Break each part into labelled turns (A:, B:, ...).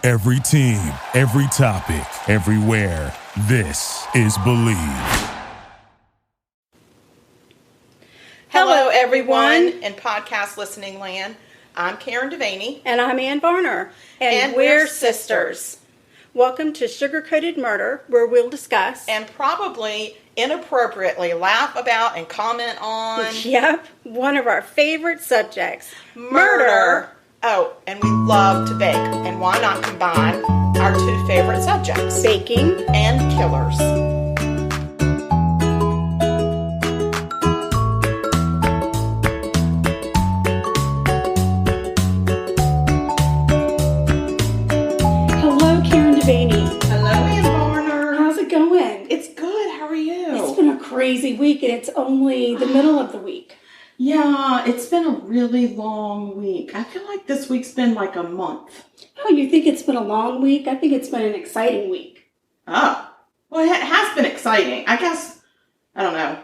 A: Every team, every topic, everywhere. This is Believe.
B: Hello, everyone in podcast listening land. I'm Karen Devaney.
C: And I'm Ann Varner.
B: And we're sisters.
C: Welcome to Sugar-Coated Murder, where we'll discuss
B: and probably inappropriately laugh about and comment on.
C: Yep, one of our favorite subjects,
B: murder. Oh, and we love to bake. And why not combine our two favorite subjects?
C: Baking
B: and killers.
C: Hello, Karen Devaney.
B: Hello, Ann Varner.
C: How's it going?
B: It's good. How are you?
C: It's been a crazy week, and it's only the middle of the week.
B: Yeah, it's been a really long week. I feel like this week's been like a month.
C: Oh, you think it's been a long week? I think it's been an exciting week.
B: Oh, well, it has been exciting. I guess, I don't know.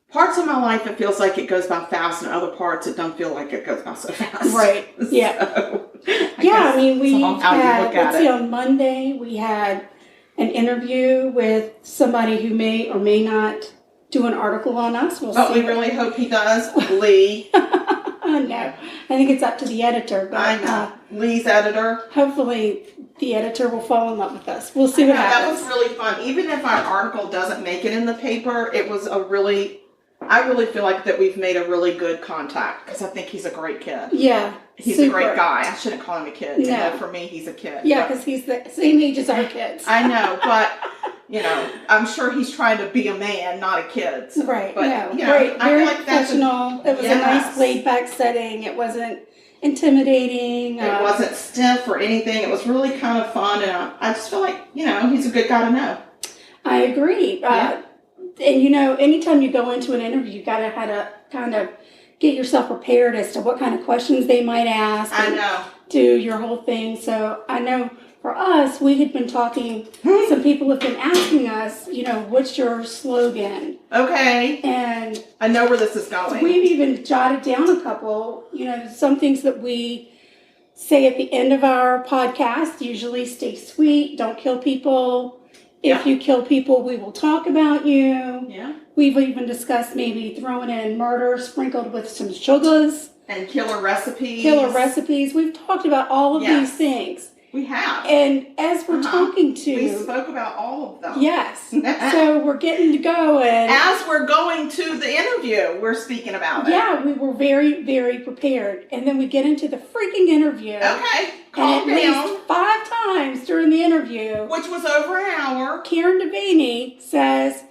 B: Parts of my life, it feels like it goes by fast, and other parts, it don't feel like it goes by so fast.
C: Right, yeah.
B: So,
C: I mean, we
B: had,
C: let's see, on Monday, we had an interview with somebody who may or may not do an article on us.
B: But we really hope he does. Lee.
C: No, I think it's up to the editor. But,
B: I know. Lee's editor.
C: Hopefully the editor will fall in love with us. We'll see what happens.
B: That was really fun. Even if our article doesn't make it in the paper, it was I really feel like that we've made a really good contact because I think he's a great kid.
C: Yeah.
B: He's a great guy. I shouldn't call him a kid. No. You know, for me, he's a kid.
C: Yeah, because he's the same age as our kids.
B: I know, but... You know, I'm sure he's trying to be a man, not a kid. So,
C: right.
B: But,
C: no.
B: You know,
C: very,
B: I
C: very
B: feel like
C: professional. It was a nice laid-back setting. It wasn't intimidating.
B: It wasn't stiff or anything. It was really kind of fun. And I just feel like, you know, he's a good guy to know.
C: I agree.
B: Yeah.
C: And, you know, anytime you go into an interview, you got to kind of get yourself prepared as to what kind of questions they might ask.
B: I know.
C: Do your whole thing. So I know... For us, we had been talking, some people have been asking us, you know, what's your slogan?
B: Okay.
C: And
B: I know where this is going.
C: We've even jotted down a couple, you know, some things that we say at the end of our podcast, usually stay sweet, don't kill people. If you kill people, we will talk about you.
B: Yeah.
C: We've even discussed maybe throwing in murder sprinkled with some sugars.
B: And killer recipes.
C: We've talked about all of these things.
B: We have.
C: And as we're talking to...
B: We spoke about all of them.
C: Yes. So we're getting to go. And
B: as we're going to the interview, we're speaking about it.
C: Yeah, we were very, very prepared. And then we get into the freaking interview.
B: Okay. Calm down.
C: At least 5 times during the interview,
B: which was over an hour,
C: Karen Devaney says,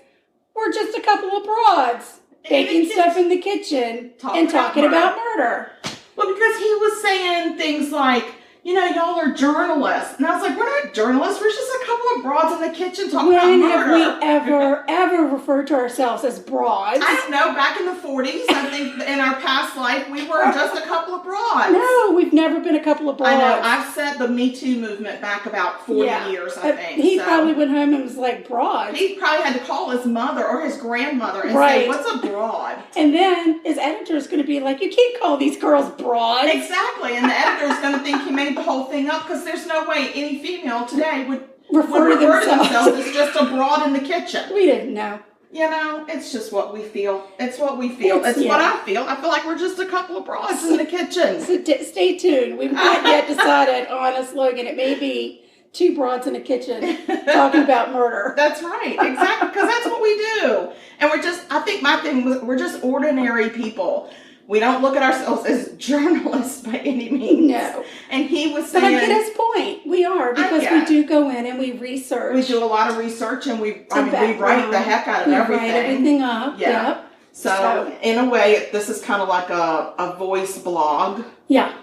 C: we're just a couple of broads baking stuff in the kitchen and talking about murder.
B: Well, because he was saying things like, you know, y'all are journalists. And I was like, we're not journalists. We're just a couple of broads in the kitchen talking about murder.
C: When have we ever referred to ourselves as broads?
B: I don't know. Back in the 40s, I think in our past life, we were just a couple of broads.
C: No, we've never been a couple of broads.
B: I know. I've said the Me Too movement back about 40 years, I think.
C: He probably went home and was like, broads.
B: He probably had to call his mother or his grandmother and say, what's a broad?
C: And then his editor's going to be like, you can't call these girls broads.
B: Exactly. And the editor's going to think he made the whole thing up because there's no way any female today would
C: refer to themselves
B: as just a broad in the kitchen.
C: We didn't know.
B: You know, it's just what we feel. It's what we feel. It's what I feel. I feel like we're just a couple of broads in the kitchen.
C: So stay tuned. We've not yet decided on a slogan. It may be 2 broads in a kitchen talking about murder.
B: That's right. Exactly. Because that's what we do. And I think my thing was, we're just ordinary people. We don't look at ourselves as journalists by any means.
C: No.
B: And he was saying...
C: But I get his point. We are, because we do go in and we research.
B: We do a lot of research and we write the heck out of everything.
C: We write everything up.
B: Yeah.
C: Yep.
B: So, in a way, this is kind of like a voice blog.
C: Yeah.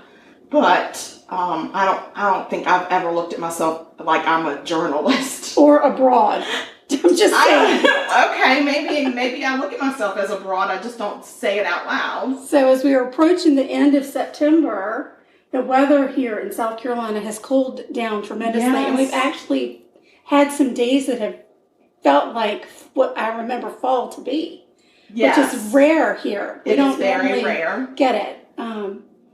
B: But I don't think I've ever looked at myself like I'm a journalist.
C: Or a broad. I'm just saying.
B: Okay, maybe I look at myself as a broad. I just don't say it out loud.
C: So as we are approaching the end of September, the weather here in South Carolina has cooled down tremendously. Yes. And we've actually had some days that have felt like what I remember fall to be. Yes. Which is rare here.
B: It is very rare.
C: Get it.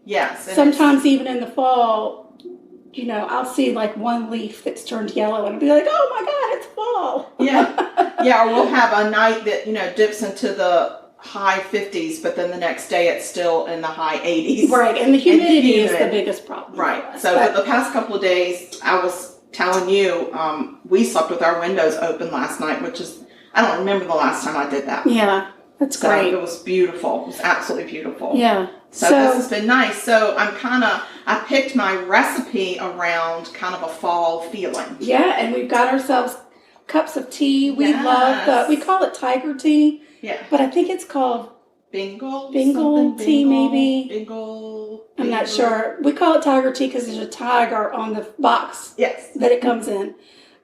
B: Yes.
C: Sometimes even in the fall, I'll see like one leaf that's turned yellow and I'll be like, oh my God, it's fall.
B: Yeah, or we'll have a night that, dips into the high 50s, but then the next day it's still in the high 80s.
C: Right, and the humidity is the biggest problem.
B: Right. So for the past couple of days, I was telling you, we slept with our windows open last night, which is, I don't remember the last time I did that.
C: Yeah, that's great.
B: It was beautiful. It was absolutely beautiful.
C: Yeah.
B: So this has been nice. So I picked my recipe around kind of a fall feeling.
C: Yeah, and we've got ourselves cups of tea. We love we call it tiger tea.
B: Yeah.
C: But I think it's called
B: Bengal
C: tea, maybe.
B: Bengal.
C: I'm not sure. We call it tiger tea because there's a tiger on the box that it comes in.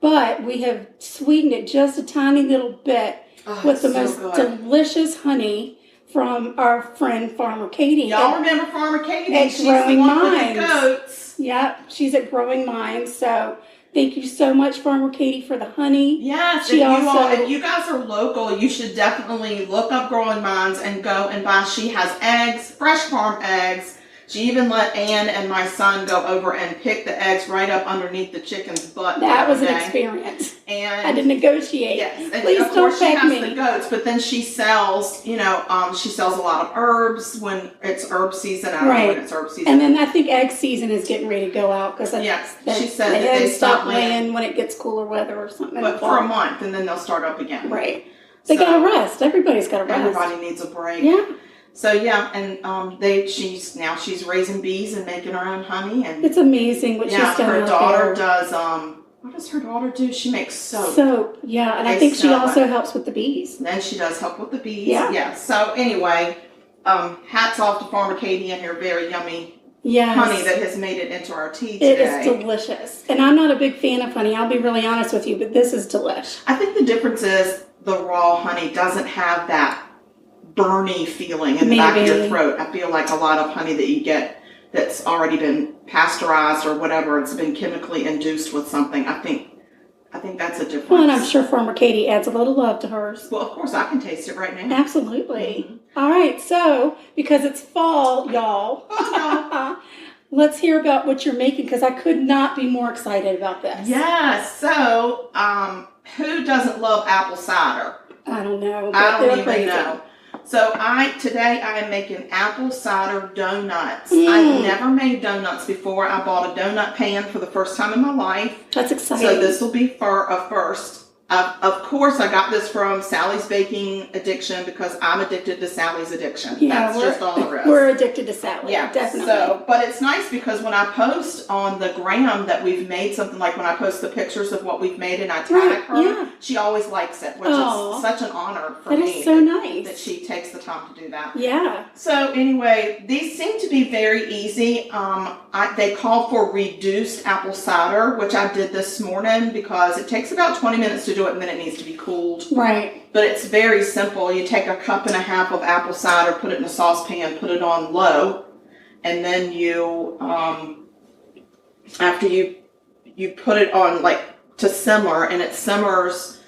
C: But we have sweetened it just a tiny little bit with the most delicious honey from our friend Farmer Katie.
B: Y'all remember Farmer Katie?
C: At Growing Minds.
B: Goats.
C: Yep, she's at Growing Minds. So thank you so much, Farmer Katie, for the honey.
B: Yes, if you guys are local, you should definitely look up Growing Minds and go and buy. She has eggs, fresh farm eggs. She even let Ann and my son go over and pick the eggs right up underneath the chicken's butt.
C: That was an experience.
B: And
C: I had to negotiate.
B: Yes, and
C: please
B: of course
C: don't
B: she has
C: me.
B: the goats, but then she sells, she sells a lot of herbs when it's herb season. I don't know when it's herb season.
C: And then I think egg season is getting ready to go out because
B: she said that
C: they
B: they
C: stop laying when it gets cooler weather or something.
B: But for a month, and then they'll start up again.
C: Right. They got to rest. Everybody's got to rest.
B: Everybody needs a break.
C: Yeah.
B: So and she's raising bees and making her own honey, and
C: it's amazing what she's done.
B: Her daughter does what does her daughter do? She makes soap.
C: Soap, yeah, and I think she also helps with the bees.
B: Then she does help with the bees.
C: Yeah.
B: So anyway, hats off to Farmer Katie and her very yummy honey that has made it into our tea today.
C: It is delicious, and I'm not a big fan of honey. I'll be really honest with you, but this is delish.
B: I think the difference is the raw honey doesn't have that burny feeling in the back of your throat. I feel like a lot of honey that you get that's already been pasteurized or whatever, it's been chemically induced with something. I think that's a difference.
C: Well, and I'm sure Farmer Katie adds a little love to hers.
B: Well, of course, I can taste it right now.
C: Absolutely. Mm-hmm. All right, so because it's fall, y'all, let's hear about what you're making because I could not be more excited about this.
B: Yes. So, who doesn't love apple cider?
C: I don't know.
B: I don't even know. So today I am making apple cider donuts. I've never made donuts before. I bought a donut pan for the first time in my life.
C: That's exciting.
B: So this will be for a first. Of course, I got this from Sally's Baking Addiction because I'm addicted to Sally's Addiction.
C: Yeah,
B: that's just all there is.
C: We're addicted to Sally. Yeah, definitely.
B: So, but it's nice because when I post on the gram that we've made something, like when I post the pictures of what we've made and I tag her, she always likes it, which is such an honor for me.
C: That is so nice.
B: That she takes the time to do that.
C: Yeah.
B: So anyway, these seem to be very easy. They call for reduced apple cider, which I did this morning because it takes about 20 minutes to do it and then it needs to be cooled.
C: Right.
B: But it's very simple. You take a cup and a half of apple cider, put it in a saucepan, put it on low, and then you, after you put it on to simmer, and it simmers.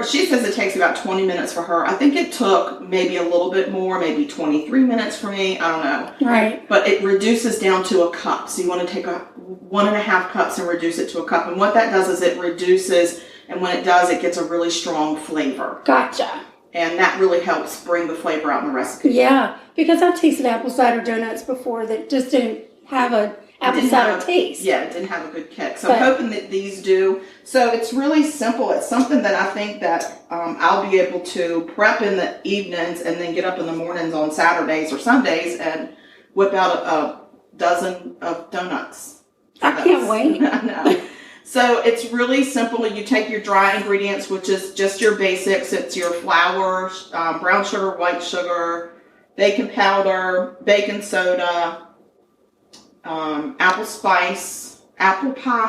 B: She says it takes about 20 minutes for her. I think it took maybe a little bit more, maybe 23 minutes for me. I don't know.
C: Right.
B: But it reduces down to a cup. So you want to take 1.5 cups and reduce it to a cup. And what that does is it reduces, and when it does, it gets a really strong flavor.
C: Gotcha.
B: And that really helps bring the flavor out in the recipe.
C: Yeah, because I've tasted apple cider donuts before that just didn't have a apple cider taste.
B: Yeah, it didn't have a good kick. So I'm hoping that these do. So it's really simple. It's something that I think that I'll be able to prep in the evenings and then get up in the mornings on Saturdays or Sundays and whip out a dozen of donuts.
C: I can't wait.
B: I know. So it's really simple. You take your dry ingredients, which is just your basics. It's your flour, brown sugar, white sugar, baking powder, baking soda, apple pie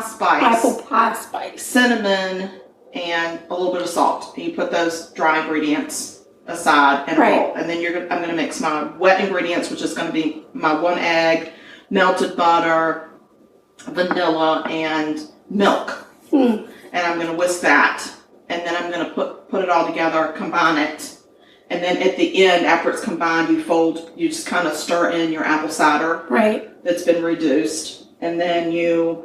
B: spice, cinnamon, and a little bit of salt. And you put those dry ingredients aside in a bowl. And then I'm going to mix my wet ingredients, which is going to be my 1 egg, melted butter, vanilla, and milk. And I'm going to whisk that. And then I'm going to put it all together, combine it. And then at the end, after it's combined, you just kind of stir in your apple cider.
C: Right.
B: That's been reduced. And then you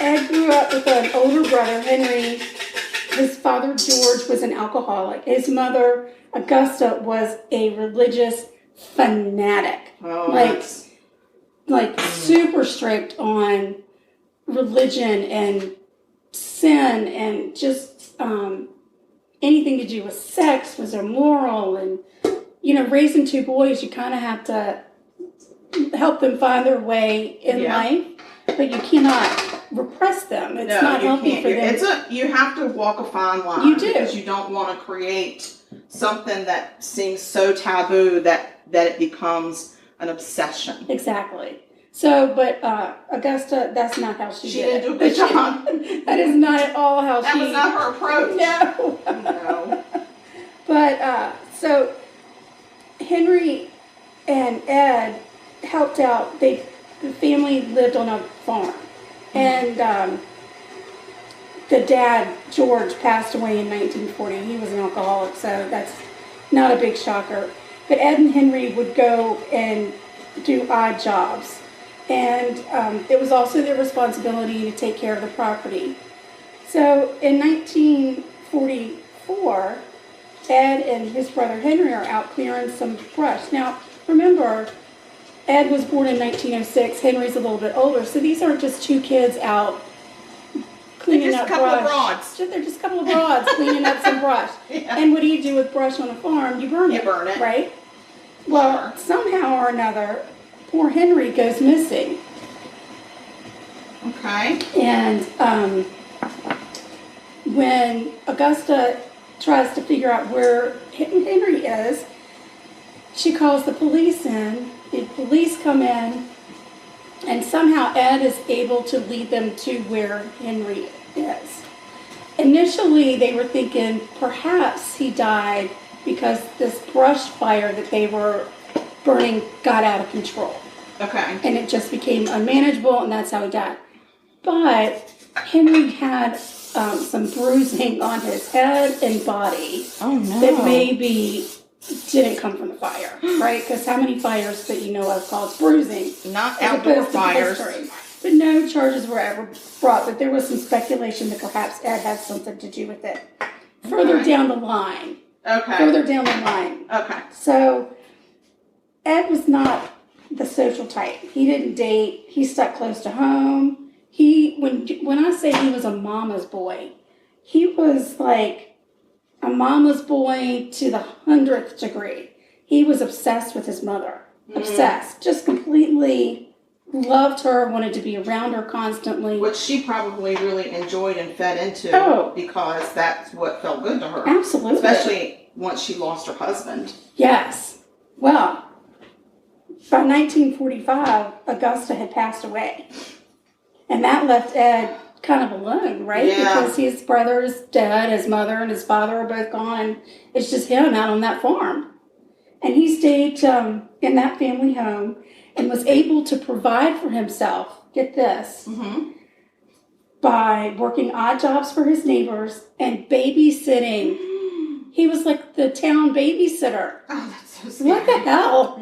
C: Ed grew up with an older brother, Henry. His father, George, was an alcoholic. His mother, Augusta, was a religious fanatic.
B: Oh,
C: like super strict on religion and sin and just anything to do with sex was immoral. And, raising two boys, you kind of have to help them find their way in life, but you cannot repress them. It's not healthy for them.
B: You have to walk a fine line.
C: You do.
B: Because you don't want to create something that seems so taboo that it becomes an obsession.
C: Exactly. So, but Augusta, that's not how she did.
B: She didn't do a good job.
C: That is not at all how
B: that was not her approach.
C: No. But, so, Henry and Ed helped out. The family lived on a farm. And the dad, George, passed away in 1940. He was an alcoholic, so that's not a big shocker. But Ed and Henry would go and do odd jobs. And it was also their responsibility to take care of the property. So in 1944, Ed and his brother Henry are out clearing some brush. Now, remember, Ed was born in 1906. Henry's a little bit older. So these aren't just two kids out cleaning up brush.
B: Just a couple of broads.
C: They're just a couple of broads cleaning up some brush.
B: Yeah.
C: And what do you do with brush on a farm? You burn it.
B: You burn it.
C: Right? Well, somehow or another, poor Henry goes missing.
B: Okay.
C: And when Augusta tries to figure out where Henry is, she calls the police in. The police come in, and somehow Ed is able to lead them to where Henry is. Initially, they were thinking perhaps he died because this brush fire that they were burning got out of control.
B: Okay.
C: And it just became unmanageable, and that's how he died. But Henry had some bruising on his head and body that maybe didn't come from the fire, right? Because how many fires that you know of called bruising?
B: Not outdoor fires.
C: But no charges were ever brought. But there was some speculation that perhaps Ed had something to do with it. Further down the line.
B: Okay.
C: Further down the line.
B: Okay.
C: So Ed was not the social type. He didn't date. He stuck close to home. When I say he was a mama's boy, he was like a mama's boy to the 100th degree. He was obsessed with his mother. Obsessed. Just completely loved her, wanted to be around her constantly.
B: Which she probably really enjoyed and fed into because that's what felt good to her.
C: Absolutely.
B: Especially once she lost her husband.
C: Yes. Well, by 1945, Augusta had passed away. And that left Ed kind of alone, right?
B: Yeah.
C: Because his brother's dead, his mother and his father are both gone, and it's just him out on that farm. And he stayed in that family home and was able to provide for himself, get this, by working odd jobs for his neighbors and babysitting. He was like the town babysitter.
B: Oh, that's so scary.
C: What the hell?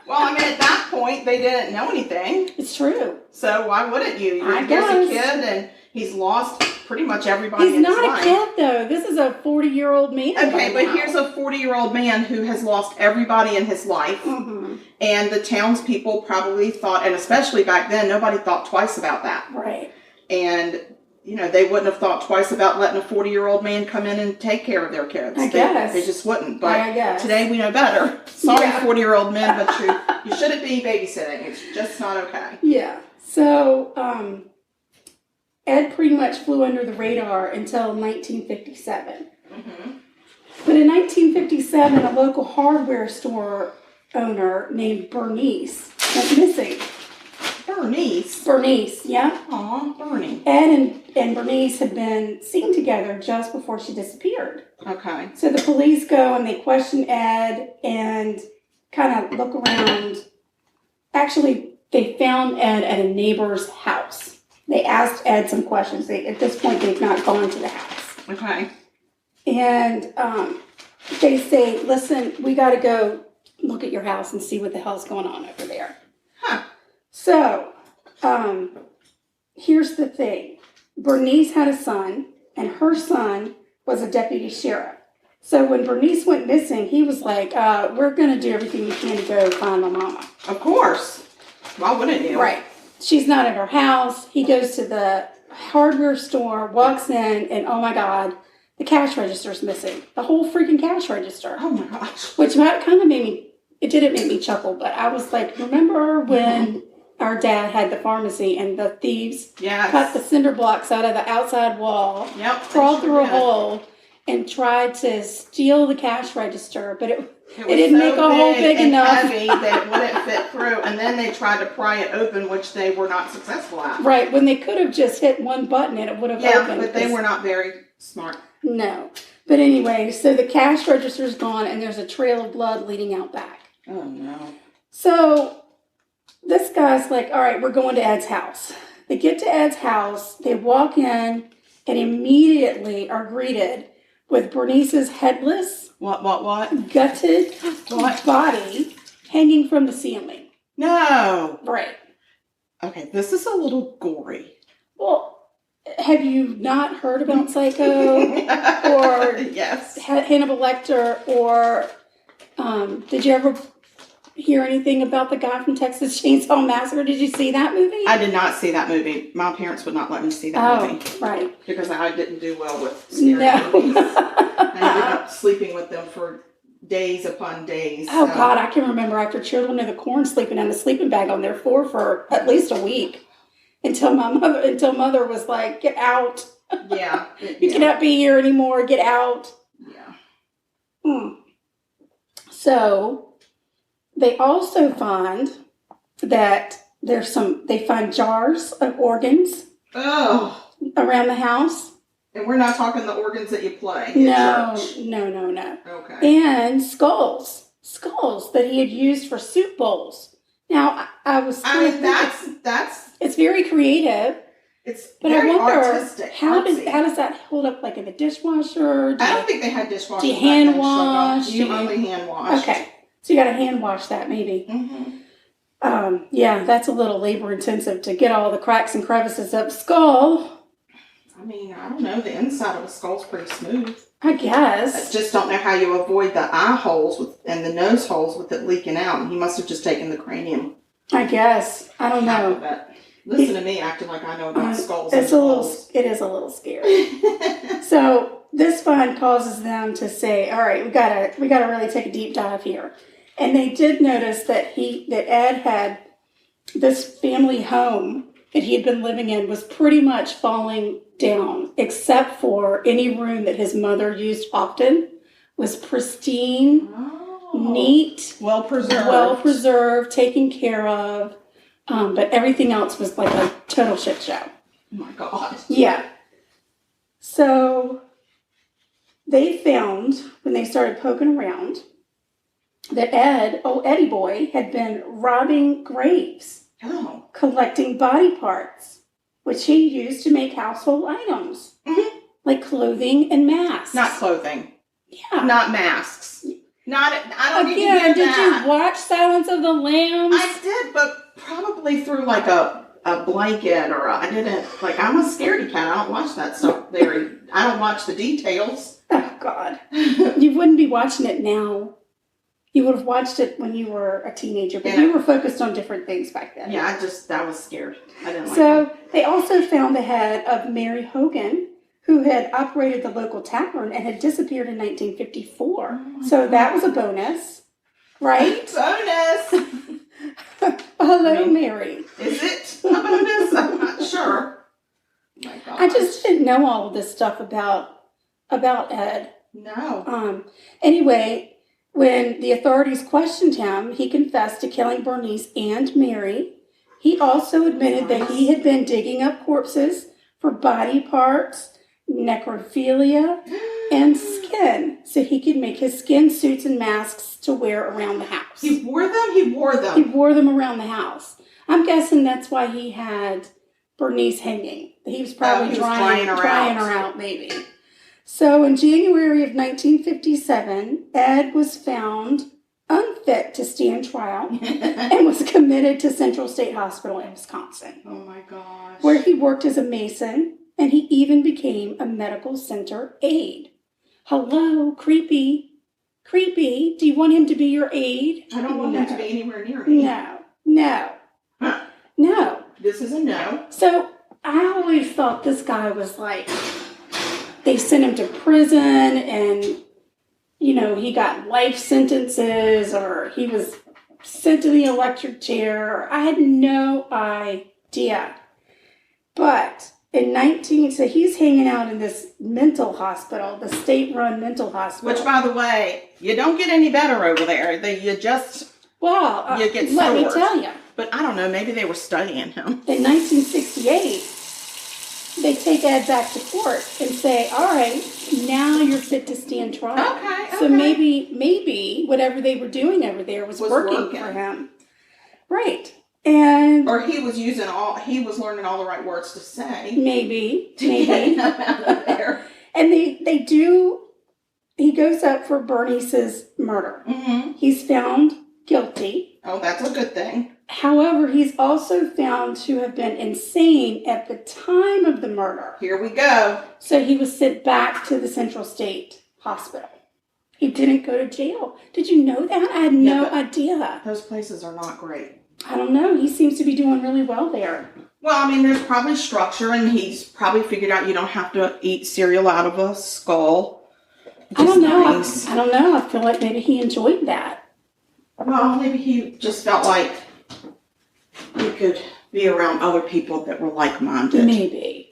B: Well, I mean, at that point, they didn't know anything.
C: It's true.
B: So why wouldn't you? You're a kid, and he's lost pretty much everybody in his life.
C: He's not a kid, though. This is a 40-year-old man.
B: Okay, but here's a 40-year-old man who has lost everybody in his life. And the townspeople probably thought, and especially back then, nobody thought twice about that.
C: Right.
B: And, they wouldn't have thought twice about letting a 40-year-old man come in and take care of their kids.
C: I guess.
B: They just wouldn't. But today we know better. Sorry, 40-year-old men, but you shouldn't be babysitting. It's just not okay.
C: Yeah. So, Ed pretty much flew under the radar until 1957. But in 1957, a local hardware store owner named Bernice went missing. Bernice, yeah.
B: Aw, Bernie.
C: Ed and Bernice had been seen together just before she disappeared.
B: Okay.
C: So the police go and they question Ed and kind of look around. Actually, they found Ed at a neighbor's house. They asked Ed some questions. At this point, they've not gone to the house.
B: Okay.
C: And they say, listen, we got to go look at your house and see what the hell's going on over there.
B: Huh.
C: So, here's the thing. Bernice had a son, and her son was a deputy sheriff. So when Bernice went missing, he was like, we're going to do everything we can to go find my mama.
B: Of course. Why wouldn't you?
C: Right. She's not at her house. He goes to the hardware store, walks in, and oh my God, the cash register's missing. The whole freaking cash register.
B: Oh my gosh.
C: Which kind of made me, it didn't make me chuckle, but I was like, remember when our dad had the pharmacy and the thieves cut the cinder blocks out of the outside wall, crawled through a hole, and tried to steal the cash register, but it didn't make a hole big enough.
B: Heavy that it wouldn't fit through, and then they tried to pry it open, which they were not successful at.
C: Right, when they could have just hit one button and it would have opened.
B: Yeah, but they were not very smart.
C: No. But anyway, so the cash register's gone, and there's a trail of blood leading out back.
B: Oh, no.
C: So this guy's like, all right, we're going to Ed's house. They get to Ed's house, they walk in, and immediately are greeted with Bernice's headless, gutted body hanging from the ceiling.
B: No.
C: Right.
B: Okay, this is a little gory.
C: Well, have you not heard about Psycho or
B: yes,
C: Hannibal Lecter, or did you ever hear anything about the guy from Texas Chainsaw Massacre? Did you see that movie?
B: I did not see that movie. My parents would not let me see that movie.
C: Right.
B: Because I didn't do well with scary movies. I ended up sleeping with them for days upon days.
C: Oh, so. God, I can remember after Children of the Corn sleeping in the sleeping bag on their floor for at least a week until mother was like, get out.
B: Yeah.
C: You cannot be here anymore. Get out.
B: Yeah.
C: So they also find that they find jars of organs around the house.
B: And we're not talking the organs that you play.
C: No.
B: Okay.
C: And skulls that he had used for soup bowls. Now, that's it's very creative.
B: It's
C: but
B: very
C: I wonder
B: artistic.
C: How does that hold up, like in the dishwasher?
B: I don't think they had dishwashers.
C: Do you hand wash?
B: You only hand wash.
C: Okay. So you got to hand wash that maybe.
B: Mm-hmm.
C: Yeah, that's a little labor intensive to get all the cracks and crevices up skull.
B: I mean, I don't know. The inside of a skull's pretty smooth.
C: I guess.
B: I just don't know how you avoid the eye holes and the nose holes with it leaking out. He must have just taken the cranium.
C: I guess. I don't know.
B: Listen to me acting like I know about skulls.
C: It is a little scary. So this find causes them to say, all right, we gotta really take a deep dive here. And they did notice that Ed had this family home that he had been living in was pretty much falling down, except for any room that his mother used often was pristine, neat,
B: well preserved,
C: taken care of. But everything else was like a total shit show.
B: Oh my God.
C: Yeah. So they found, when they started poking around, that Eddie boy, had been robbing graves, collecting body parts, which he used to make household items, like clothing and masks.
B: Not clothing.
C: Yeah.
B: Not masks. I don't
C: Again,
B: need to do
C: did you watch Silence of the Lambs?
B: I did, but probably through like a blanket or I didn't, like, I'm a scaredy cat. I don't watch that stuff I don't watch the details.
C: Oh, God. You wouldn't be watching it now. You would have watched it when you were a teenager, but you were focused on different things back then.
B: Yeah, I was scared. I didn't like
C: So they also found the head of Mary Hogan, who had operated the local tavern and had disappeared in 1954. So that was a bonus, right?
B: Bonus!
C: Hello, Mary.
B: Is it a bonus? I'm not sure. Oh my God.
C: I just didn't know all of this stuff about Ed.
B: No.
C: Anyway, when the authorities questioned him, he confessed to killing Bernice and Mary. He also admitted that he had been digging up corpses for body parts, necrophilia, and skin, so he could make his skin suits and masks to wear around the house.
B: He wore them? He wore them.
C: He wore them around the house. I'm guessing that's why he had Bernice hanging. He was probably drying her out, maybe. So in January of 1957, Ed was found unfit to stand trial and was committed to Central State Hospital in Wisconsin.
B: Oh my gosh.
C: Where he worked as a mason, and he even became a medical center aide. Hello, creepy. Creepy. Do you want him to be your aide?
B: I don't want him to be anywhere near me.
C: No.
B: Huh.
C: No.
B: This is a no.
C: So I always thought this guy was like, they sent him to prison and, you know, he got life sentences or he was sent to the electric chair. I had no idea. But so he's hanging out in this mental hospital, the state-run mental hospital.
B: Which, by the way, you don't get any better over there. You just, you get
C: let me
B: stored.
C: tell you.
B: But I don't know, maybe they were studying him.
C: In 1968, they take Ed back to court and say, all right, now you're fit to stand trial.
B: Okay.
C: So maybe whatever they were doing over there was working for him. Right. And
B: or he was learning all the right words to say.
C: Maybe.
B: To get him out of there.
C: And he goes up for Bernice's murder.
B: Mm-hmm.
C: He's found guilty.
B: Oh, that's a good thing.
C: However, he's also found to have been insane at the time of the murder.
B: Here we go.
C: So he was sent back to the Central State Hospital. He didn't go to jail. Did you know that? I had no idea.
B: Those places are not great.
C: I don't know. He seems to be doing really well there.
B: Well, I mean, there's probably structure, and he's probably figured out you don't have to eat cereal out of a skull.
C: I don't know.
B: Nice.
C: I don't know. I feel like maybe he enjoyed that.
B: Well, maybe he just felt like he could be around other people that were like-minded.
C: Maybe.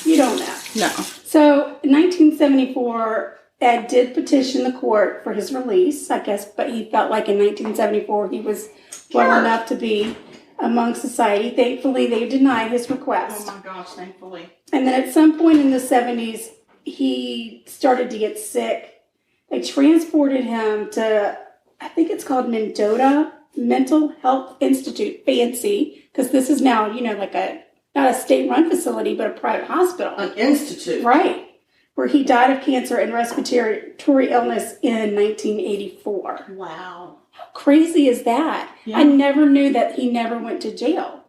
C: You don't know.
B: No.
C: So, in 1974, Ed did petition the court for his release, I guess, but he felt like in 1974 he was well enough to be among society. Thankfully, they denied his request.
B: Oh my gosh, thankfully.
C: And then at some point in the 70s, he started to get sick. They transported him to, I think it's called Mendota Mental Health Institute. Fancy, because this is now, like not a state-run facility, but a private hospital.
B: An institute.
C: Right. Where he died of cancer and respiratory illness in 1984.
B: Wow.
C: How crazy is that?
B: Yeah.
C: I never knew that he never went to jail.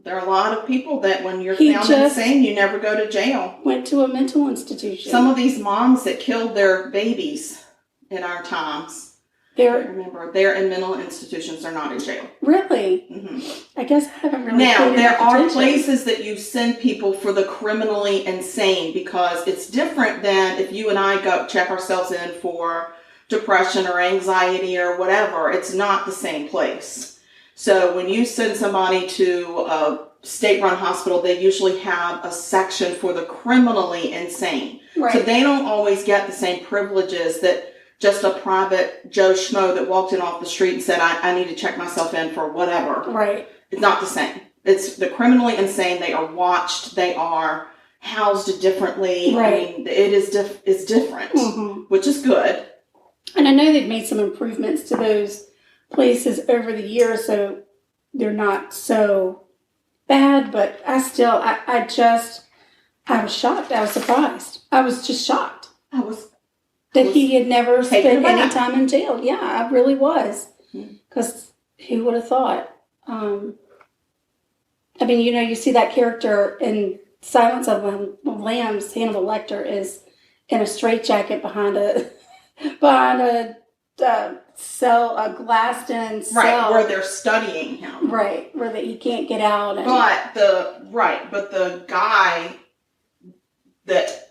B: There are a lot of people that when you're found insane, you never go to jail.
C: Went to a mental institution.
B: Some of these moms that killed their babies in our times, remember, they're in mental institutions. They're not in jail.
C: Really?
B: Mm-hmm.
C: I guess I haven't really.
B: Now, there are places that you send people for the criminally insane because it's different than if you and I go check ourselves in for depression or anxiety or whatever. It's not the same place. So when you send somebody to a state-run hospital, they usually have a section for the criminally insane.
C: Right.
B: So they don't always get the same privileges that just a private Joe Schmo that walked in off the street and said, I need to check myself in for whatever.
C: Right.
B: It's not the same. It's the criminally insane. They are watched. They are housed differently.
C: Right.
B: I mean, it's different,
C: Mm-hmm.
B: which is good.
C: And I know they've made some improvements to those places over the years, so they're not so bad, but I was shocked. I was surprised. I was just shocked. That he had never spent any time in jail. Yeah, I really was. Because who would have thought? I mean, you see that character in Silence of the Lambs, Hannibal Lecter is in a straitjacket behind a cell, a glassed-in cell.
B: Right, where they're studying him.
C: Right, where he can't get out.
B: But the guy that,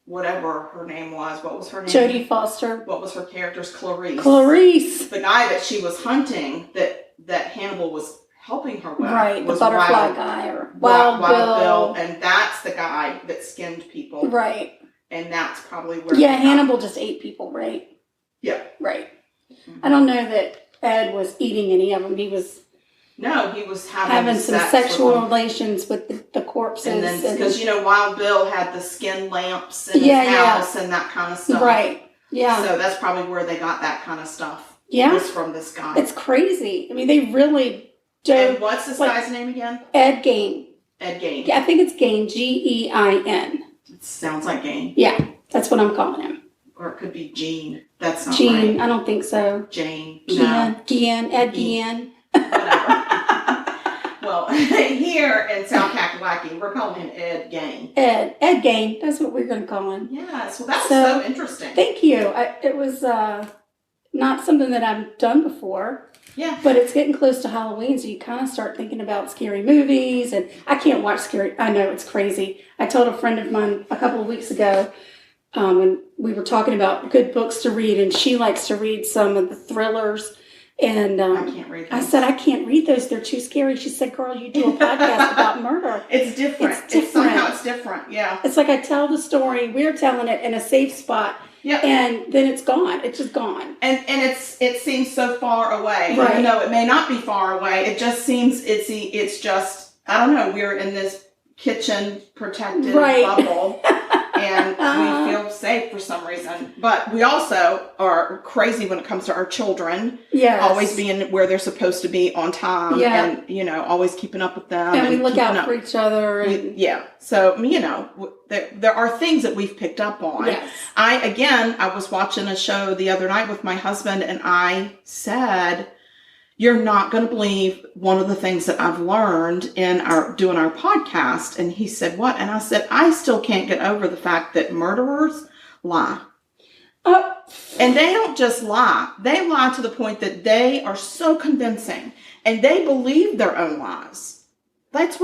B: whatever her name was, what was her name?
C: Jodie Foster.
B: What was her character's? Clarice.
C: The
B: guy that she was hunting, that Hannibal was helping her with.
C: Right,
B: was
C: the butterfly guy, or Wild Bill.
B: And that's the guy that skinned people.
C: Right.
B: And that's probably where...
C: Yeah, Hannibal just ate people, right?
B: Yeah.
C: Right. Mm-hmm. I don't know that Ed was eating any of them. He was
B: having
C: some sexual relations with the corpses.
B: And then, because, Wild Bill had the skin lamps in his house and that kind of stuff.
C: Right. Yeah.
B: So that's probably where they got that kind of stuff.
C: Yeah.
B: Was from this guy.
C: It's crazy. I mean, they really do.
B: And what's this guy's name again?
C: Ed Gein.
B: Ed Gein.
C: Yeah, I think it's Gein. Gein.
B: It sounds like Gein.
C: Yeah, that's what I'm calling him.
B: or it could be Gein. That's not
C: Gein,
B: right.
C: I don't think so.
B: Jane.
C: Gein, Ed Gein.
B: Whatever. Well, here in South Kakalaki, we're calling him Ed Gein.
C: Ed Gein. That's what we're going to call him.
B: Yeah, so that's so interesting.
C: Thank you. It was not something that I've done before.
B: Yeah.
C: But it's getting close to Halloween, so you kind of start thinking about scary movies. And I can't watch scary. I know, it's crazy. I told a friend of mine a couple of weeks ago, when we were talking about good books to read, and she likes to read some of the thrillers. And
B: I can't read those.
C: I said, I can't read those. They're too scary. She said, girl, you do a podcast about murder.
B: It's different. Somehow it's different. Yeah.
C: It's like I tell the story. We're telling it in a safe spot.
B: Yeah.
C: And then it's gone. It's just gone.
B: And it seems so far away.
C: Right.
B: Even though it may not be far away, it just seems it's just, I don't know, we're in this kitchen protected bubble. And we feel safe for some reason. But we also are crazy when it comes to our children.
C: Yes.
B: Always being where they're supposed to be on time.
C: Yeah.
B: And, always keeping up with them.
C: And we look out for each other. And
B: So, there are things that we've picked up on.
C: Yes.
B: I was watching a show the other night with my husband, and I said, you're not going to believe one of the things that I've learned in doing our podcast. And he said, what? And I said, I still can't get over the fact that murderers lie. And they don't just lie. They lie to the point that they are so convincing and they believe their own lies. That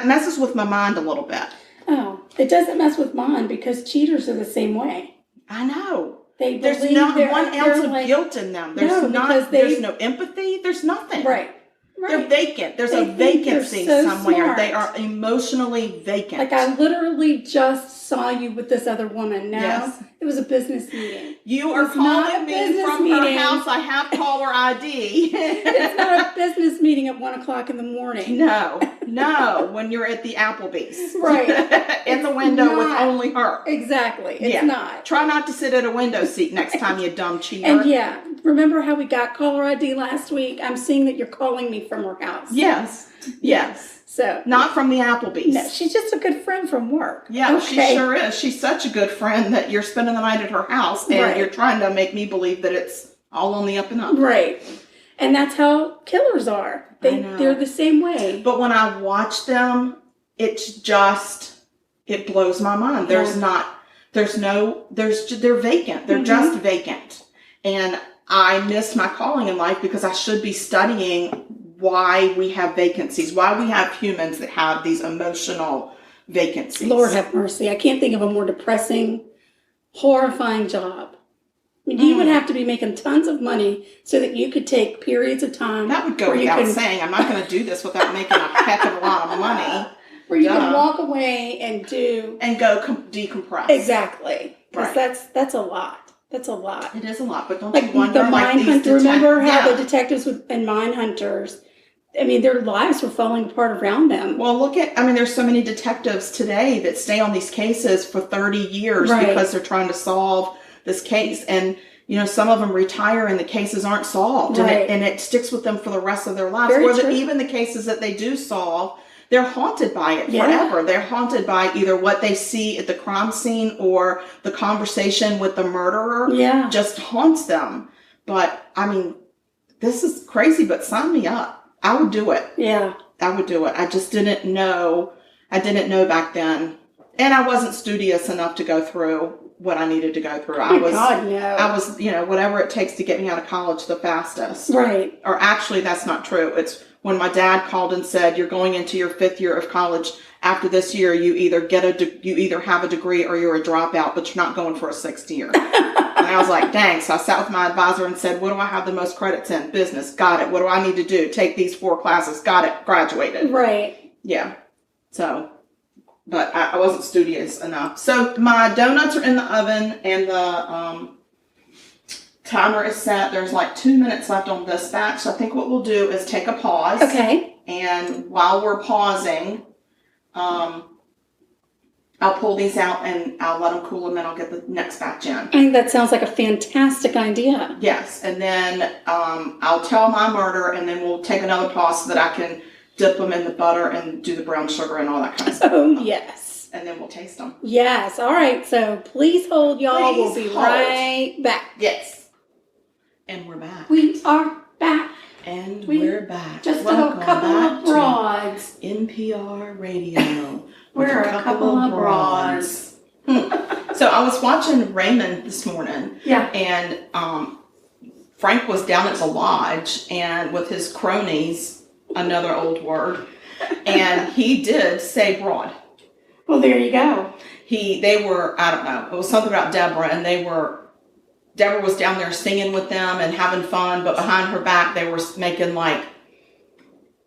B: messes with my mind a little bit.
C: Oh, it doesn't mess with mine because cheaters are the same way.
B: I know.
C: There's
B: not 1 ounce of guilt in them. There's no empathy. There's nothing.
C: Right.
B: They're vacant. There's a vacancy somewhere. Smart. They are emotionally vacant.
C: Like I literally just saw you with this other woman. Now
B: yes.
C: It was a business meeting.
B: You are calling me from her house. I have caller ID.
C: It's not a business meeting at 1:00 in the morning.
B: No. When you're at the Applebee's,
C: right,
B: in the window with only her.
C: Exactly. It's not.
B: Try not to sit at a window seat next time, you dumb cheater.
C: And remember how we got caller ID last week? I'm seeing that you're calling me from her house.
B: Yes. So not from the Applebee's.
C: No, she's just a good friend from work.
B: Yeah, okay. She sure is. She's such a good friend that you're spending the night at her house and you're trying to make me believe that it's all on the up and up.
C: Right. And that's how killers are. They're the same way.
B: But when I watch them, it blows my mind. They're vacant. They're just vacant. And I miss my calling in life because I should be studying why we have vacancies, why we have humans that have these emotional vacancies.
C: Lord have mercy. I can't think of a more depressing, horrifying job. I mean, you would have to be making tons of money so that you could take periods of time.
B: That would go without saying. I'm not going to do this without making a heck of a lot of money.
C: Where you can walk away and go
B: decompress.
C: Exactly. Because that's a lot. That's a lot.
B: It is a lot, but don't you wonder,
C: the remember how the detectives and mine hunters, I mean, their lives were falling apart around them.
B: Well, there's so many detectives today that stay on these cases for 30 years because they're trying to solve this case. And, some of them retire and the cases aren't solved.
C: Right.
B: And it sticks with them for the rest of their lives. Even the cases that they do solve, they're haunted by it forever. They're haunted by either what they see at the crime scene or the conversation with the murderer just haunts them. But, this is crazy, but sign me up. I would do it. Yeah. I would do it. I just didn't know. I didn't know back then. And I wasn't studious enough to go through what I needed to go through. I was, whatever it takes to get me out of college the fastest. Right. Or actually, that's not true. It's when my dad called and said, you're going into your 5th year of college. After this year, you either have a degree or you're a dropout, but you're not going for a 6th year. And I was like, dang. So I sat with my advisor and said, what do I have the most credits in? Business. Got it. What do I need to do? Take these 4 classes. Got it. Graduated. Right. Yeah. So, but I wasn't studious enough. So my donuts are in the oven and the timer is set. There's like 2 minutes left on this batch. So I think what we'll do is take a pause. Okay. And while we're pausing, I'll pull these out and I'll let them cool and then I'll get the next batch in. I
C: think that sounds like a fantastic idea.
B: Yes. And then I'll tell my murder and then we'll take another pause so that I can dip them in the butter and do the brown sugar and all that kind of stuff.
C: Oh, yes.
B: and then we'll taste them.
C: Yes. All right. So please hold, y'all.
B: Please
C: We'll be
B: hold.
C: right back.
B: Yes. And we're back.
C: We are back.
B: And we're back.
C: Just
B: Welcome
C: a couple
B: back
C: of broads.
B: to NPR Radio.
C: We're a couple of broads.
B: So I was watching Raymond this morning.
C: Yeah.
B: And Frank was down at the lodge and with his cronies, another old word, and he did say broad.
C: Well, there you go.
B: They were, I don't know, it was something about Deborah, and Deborah was down there singing with them and having fun, but behind her back they were making like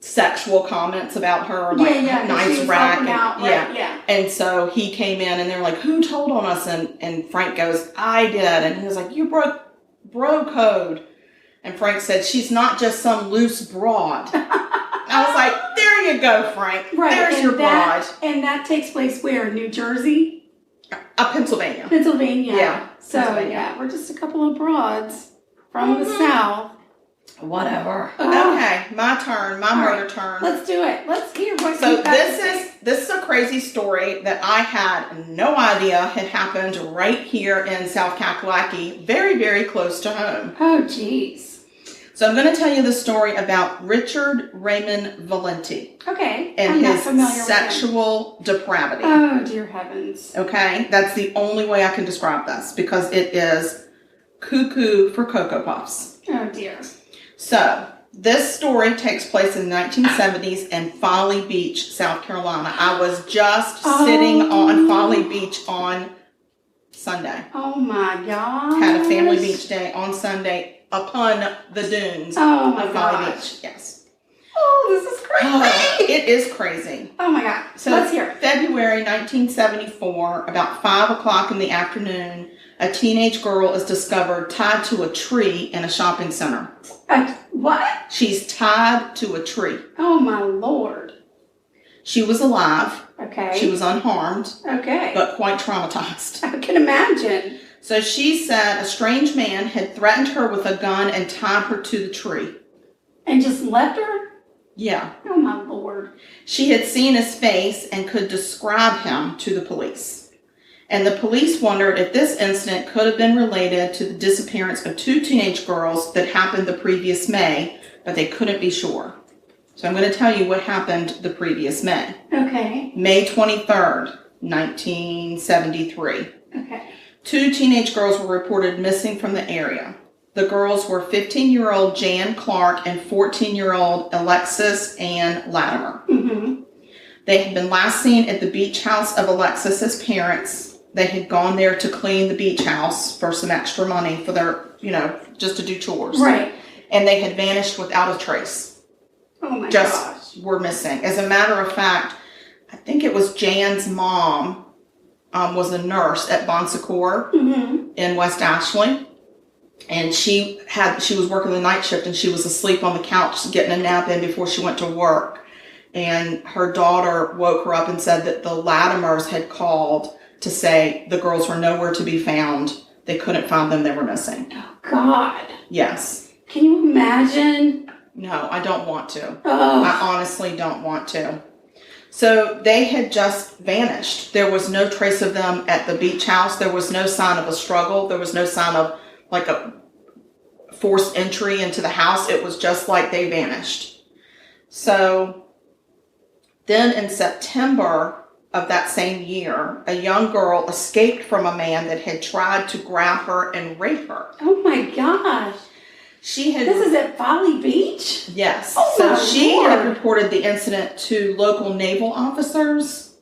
B: sexual comments about her, like nice rack.
C: Yeah.
B: And so he came in and they're like, who told on us? And Frank goes, I did. And he was like, you broke bro code. And Frank said, she's not just some loose broad. I was like, there you go, Frank.
C: Right.
B: There's your broad.
C: And that takes place where? New Jersey?
B: Pennsylvania.
C: Pennsylvania.
B: Yeah.
C: So, we're just a couple of broads from the South.
B: Whatever. Okay, my turn. My murder turn.
C: Let's do it. Let's hear what
B: So
C: you got to say.
B: this is a crazy story that I had no idea had happened right here in South Kakalaki, very, very close to home.
C: Oh, jeez.
B: So I'm going to tell you the story about Richard Raymond Valenti.
C: Okay.
B: And his sexual depravity.
C: Oh, dear heavens.
B: Okay, that's the only way I can describe this because it is cuckoo for Cocoa Puffs.
C: Oh, dear.
B: So, this story takes place in the 1970s in Folly Beach, South Carolina. I was just sitting on Folly Beach on Sunday.
C: Oh, my God.
B: Had a family beach day on Sunday upon the dunes
C: of
B: Folly Beach. Yes.
C: Oh, this is crazy.
B: Oh, it is crazy.
C: Oh, my God.
B: So,
C: let's hear it.
B: February 1974, about 5 o'clock in the afternoon, a teenage girl is discovered tied to a tree in a shopping center.
C: What?
B: She's tied to a tree.
C: Oh, my Lord.
B: She was alive.
C: Okay.
B: She was unharmed.
C: Okay.
B: But quite traumatized.
C: I can imagine.
B: So she said a strange man had threatened her with a gun and tied her to the tree.
C: And just left her?
B: Yeah.
C: Oh, my Lord.
B: She had seen his face and could describe him to the police. And the police wondered if this incident could have been related to the disappearance of 2 teenage girls that happened the previous May, but they couldn't be sure. So I'm going to tell you what happened the previous May.
C: Okay.
B: May 23rd, 1973.
C: Okay.
B: 2 teenage girls were reported missing from the area. The girls were 15-year-old Jan Clark and 14-year-old Alexis Ann Latimer.
C: Mm-hmm.
B: They had been last seen at the beach house of Alexis's parents. They had gone there to clean the beach house for some extra money for their, just to do chores.
C: Right.
B: And they had vanished without a trace.
C: Oh my gosh.
B: Just were missing. As a matter of fact, I think it was Jan's mom was a nurse at Bon Secours in West Ashley. And she was working the night shift and she was asleep on the couch getting a nap in before she went to work. And her daughter woke her up and said that the Latimers had called to say the girls were nowhere to be found. They couldn't find them. They were missing.
C: Oh, God.
B: Yes.
C: Can you imagine?
B: No, I don't want to.
C: Oh.
B: I honestly don't want to. So they had just vanished. There was no trace of them at the beach house. There was no sign of a struggle. There was no sign of like a forced entry into the house. It was just like they vanished. So then in September of that same year, a young girl escaped from a man that had tried to grab her and rape her.
C: Oh my gosh. This is at Folly Beach?
B: Yes.
C: Oh
B: so
C: my
B: she
C: Lord.
B: had reported the incident to local naval officers,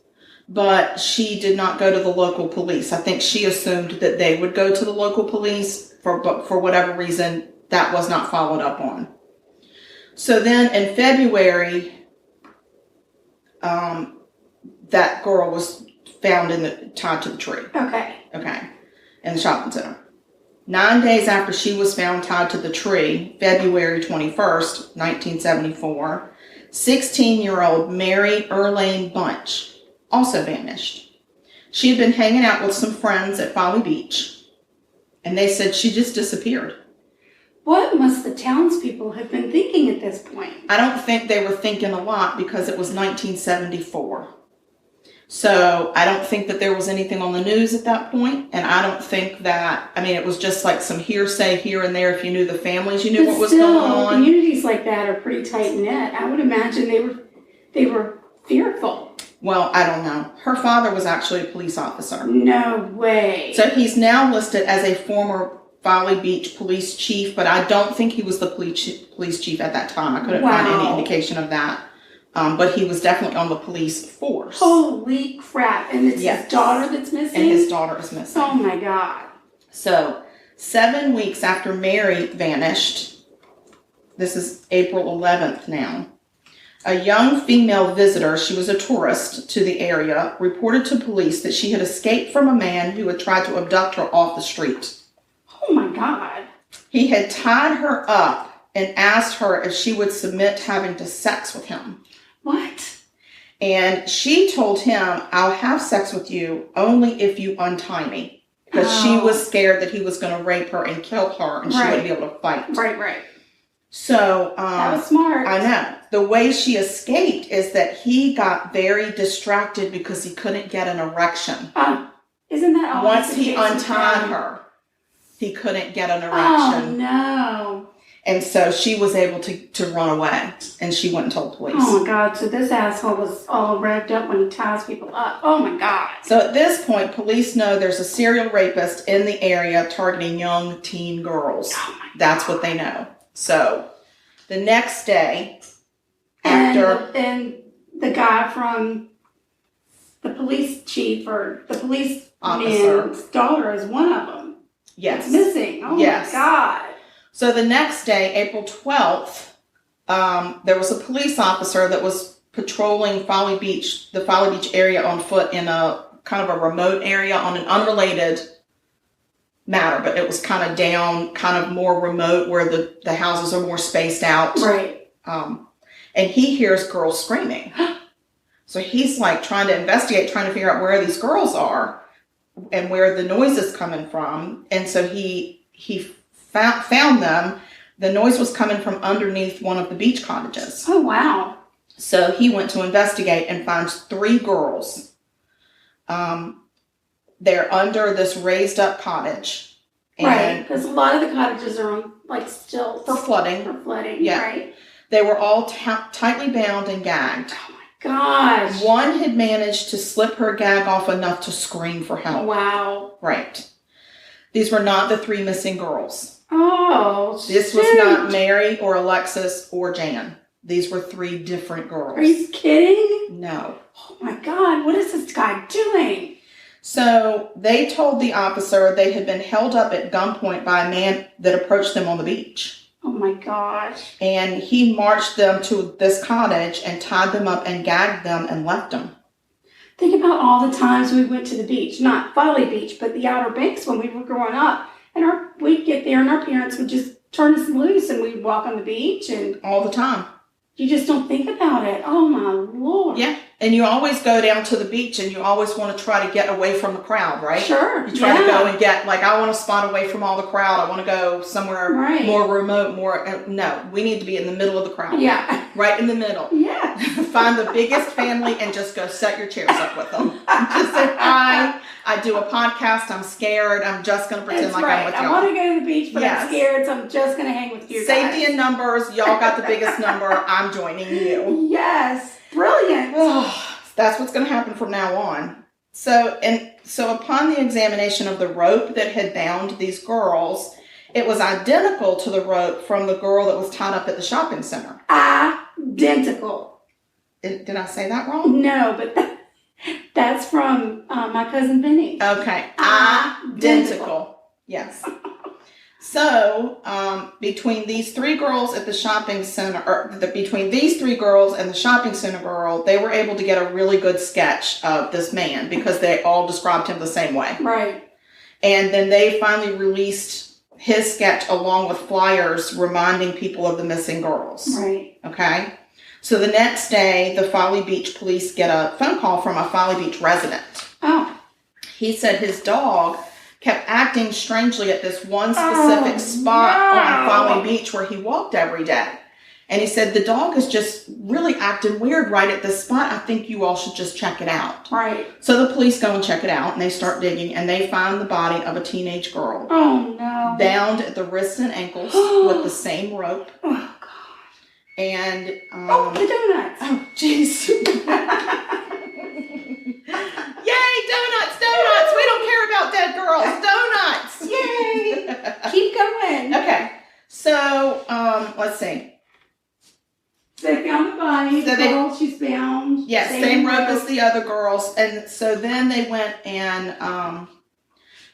B: but she did not go to the local police. I think she assumed that they would go to the local police, but for whatever reason, that was not followed up on. So then in February, that girl was found tied to the tree.
C: Okay.
B: In the shopping center. 9 days after she was found tied to the tree, February 21st, 1974, 16-year-old Mary Erlane Bunch also vanished. She had been hanging out with some friends at Folly Beach, and they said she just disappeared.
C: What must the townspeople have been thinking at this point?
B: I don't think they were thinking a lot because it was 1974. So I don't think that there was anything on the news at that point, and I don't think that, I mean, it was just like some hearsay here and there. If you knew the families, you knew what was going on.
C: Communities like that are pretty tight-knit. I would imagine they were fearful.
B: Well, I don't know. Her father was actually a police officer.
C: No way.
B: So he's now listed as a former Folly Beach police chief, but I don't think he was the police chief at that time. I couldn't find any indication of that. But he was definitely on the police force.
C: Holy crap. And it's his daughter that's missing?
B: And his daughter is missing.
C: Oh, my God.
B: So 7 weeks after Mary vanished, this is April 11th now, a young female visitor, she was a tourist to the area, reported to police that she had escaped from a man who had tried to abduct her off the street.
C: Oh, my God.
B: He had tied her up and asked her if she would submit to having sex with him.
C: What?
B: And she told him, I'll have sex with you only if you untie me. Because she was scared that he was going to rape her and kill her and she wouldn't be able to fight.
C: Right.
B: So,
C: that was smart.
B: I know. The way she escaped is that he got very distracted because he couldn't get an erection.
C: Isn't that all?
B: Once he untied her, he couldn't get an
C: Oh,
B: erection.
C: no.
B: And so she was able to run away, and she went and told police.
C: Oh, my God. So this asshole was all revved up when he ties people up. Oh, my God.
B: So at this point, police know there's a serial rapist in the area targeting young teen girls.
C: Oh, my God.
B: That's what they know. So the next day,
C: And the guy from the police chief or the police man's daughter is one of them.
B: Yes.
C: It's missing. Oh,
B: yes.
C: My God.
B: So the next day, April 12th, there was a police officer that was patrolling Folly Beach, the Folly Beach area on foot in a kind of a remote area on an unrelated matter, but it was kind of down, kind of more remote where the houses are more spaced out.
C: Right.
B: And he hears girls screaming. So he's like trying to investigate, trying to figure out where these girls are and where the noise is coming from. And so he found them. The noise was coming from underneath one of the beach cottages.
C: Oh, wow.
B: So he went to investigate and finds 3 girls. They're under this raised up cottage.
C: Right, because a lot of the cottages are on, like, stilts.
B: For flooding. Yeah.
C: Right.
B: They were all tightly bound and gagged.
C: Oh, my gosh.
B: One had managed to slip her gag off enough to scream for help.
C: Wow.
B: Right. These were not the 3 missing girls.
C: Oh,
B: This was not Mary or Alexis or Jan. These were 3 different girls.
C: Are you kidding?
B: No.
C: Oh, my God. What is this guy doing?
B: So they told the officer they had been held up at gunpoint by a man that approached them on the beach.
C: Oh, my gosh.
B: And he marched them to this cottage and tied them up and gagged them and left them.
C: Think about all the times we went to the beach, not Folly Beach, but the Outer Banks when we were growing up. And we'd get there and our parents would just turn us loose and we'd walk on the beach. And
B: all the time.
C: You just don't think about it. Oh, my Lord.
B: Yeah. And you always go down to the beach and you always want to try to get away from the crowd, right?
C: Sure.
B: You try to go and get, like, I want to spot away from all the crowd. I want to go somewhere more remote, no, we need to be in the middle of the crowd.
C: Yeah.
B: Right in the middle.
C: Yeah.
B: Find the biggest family and just go set your chairs up with them. Just say, hi, I do a podcast. I'm scared. I'm just going to pretend I'm with y'all.
C: I want to go to the beach, but I'm scared, so I'm just going to hang with you guys.
B: Safety in numbers. Y'all got the biggest number. I'm joining you.
C: Yes. Brilliant.
B: That's what's going to happen from now on. So upon the examination of the rope that had bound these girls, it was identical to the rope from the girl that was tied up at the shopping center.
C: Identical.
B: Did I say that wrong?
C: No, but that's from my cousin Vinny.
B: Okay. Identical. Yes. So, between these 3 girls at the shopping center, between these 3 girls and the shopping center girl, they were able to get a really good sketch of this man because they all described him the same way.
C: Right.
B: And then they finally released his sketch along with flyers reminding people of the missing girls.
C: Right.
B: Okay. So the next day, the Folly Beach police get a phone call from a Folly Beach resident.
C: Oh.
B: He said his dog kept acting strangely at this one specific spot on Folly Beach where he walked every day. And he said, the dog is just really acting weird right at this spot. I think you all should just check it out.
C: Right.
B: So the police go and check it out, and they start digging, and they find the body of a teenage girl.
C: Oh, no.
B: Bound at the wrists and ankles with the same rope.
C: Oh, God.
B: And,
C: the donuts.
B: Oh, jeez. Yay, donuts. We don't care about dead girls. Donuts.
C: Yay. Keep going.
B: Okay. So, let's see.
C: So they found the body.
B: So
C: the girl, she's bound.
B: Yes, same rope as the other girls. And so then they went and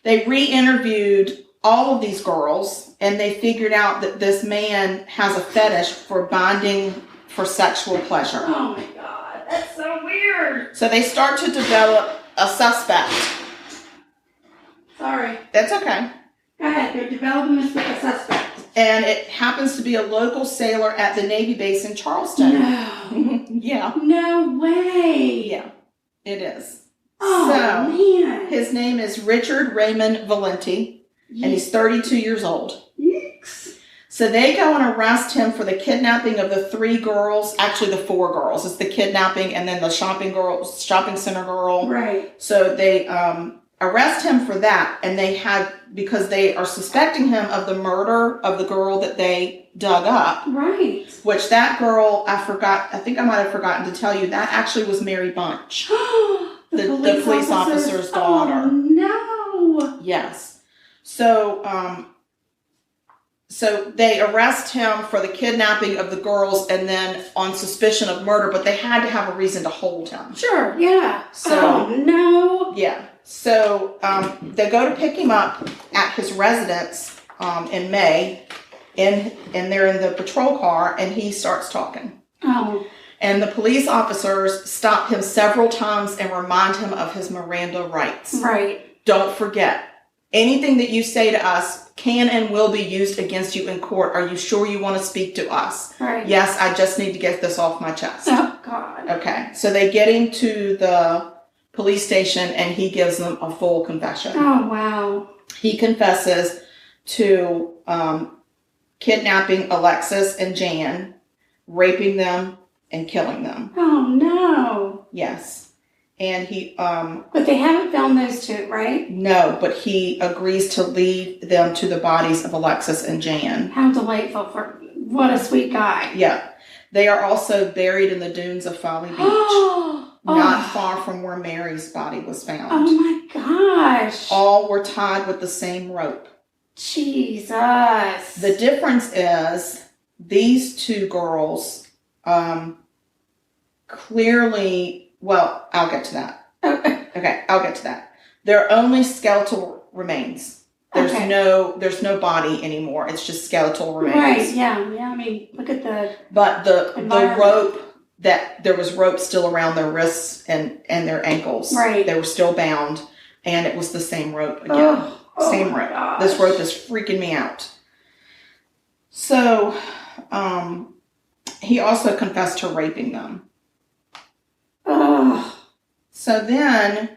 B: they re-interviewed all of these girls, and they figured out that this man has a fetish for bonding for sexual pleasure.
C: Oh my God, that's so weird.
B: So they start to develop a suspect.
C: Sorry.
B: That's okay.
C: Go ahead. They're developing this with a suspect.
B: And it happens to be a local sailor at the Navy base in Charleston.
C: No.
B: Yeah.
C: No way.
B: Yeah, it is.
C: Oh,
B: so,
C: man.
B: His name is Richard Raymond Valenti, and he's 32 years old.
C: Yikes.
B: So they go and arrest him for the kidnapping of the 3 girls, actually the 4 girls. It's the kidnapping and then the shopping center girl.
C: Right.
B: So they arrest him for that, and because they are suspecting him of the murder of the girl that they dug up.
C: Right.
B: Which that girl, I think I might have forgotten to tell you, that actually was Mary Bunch. the police officer's daughter.
C: Oh, no.
B: Yes. So they arrest him for the kidnapping of the girls and then on suspicion of murder, but they had to have a reason to hold him.
C: Sure, yeah.
B: So,
C: oh, no.
B: Yeah. So they go to pick him up at his residence in May, and they're in the patrol car, and he starts talking.
C: Oh.
B: And the police officers stop him several times and remind him of his Miranda rights.
C: Right.
B: Don't forget, anything that you say to us can and will be used against you in court. Are you sure you want to speak to us?
C: Right.
B: Yes, I just need to get this off my chest.
C: Oh, God.
B: Okay. So they get him to the police station, and he gives them a full confession.
C: Oh, wow.
B: He confesses to kidnapping Alexis and Jan, raping them, and killing them.
C: Oh, no.
B: Yes. And he...
C: But they haven't found those 2, right?
B: No, but he agrees to lead them to the bodies of Alexis and Jan.
C: How delightful. What a sweet guy.
B: Yeah. They are also buried in the dunes of Folly Beach. Not far from where Mary's body was found.
C: Oh, my gosh.
B: All were tied with the same rope.
C: Jesus.
B: The difference is these 2 girls clearly, well, I'll get to that. Okay, I'll get to that. They're only skeletal remains. There's no body anymore. It's just skeletal remains.
C: Right, yeah. I mean, look at the...
B: But the rope, that there was rope still around their wrists and their ankles.
C: Right.
B: They were still bound, and it was the same rope again. Same rope.
C: Gosh.
B: This rope is freaking me out. So, he also confessed to raping them.
C: Oh.
B: So then,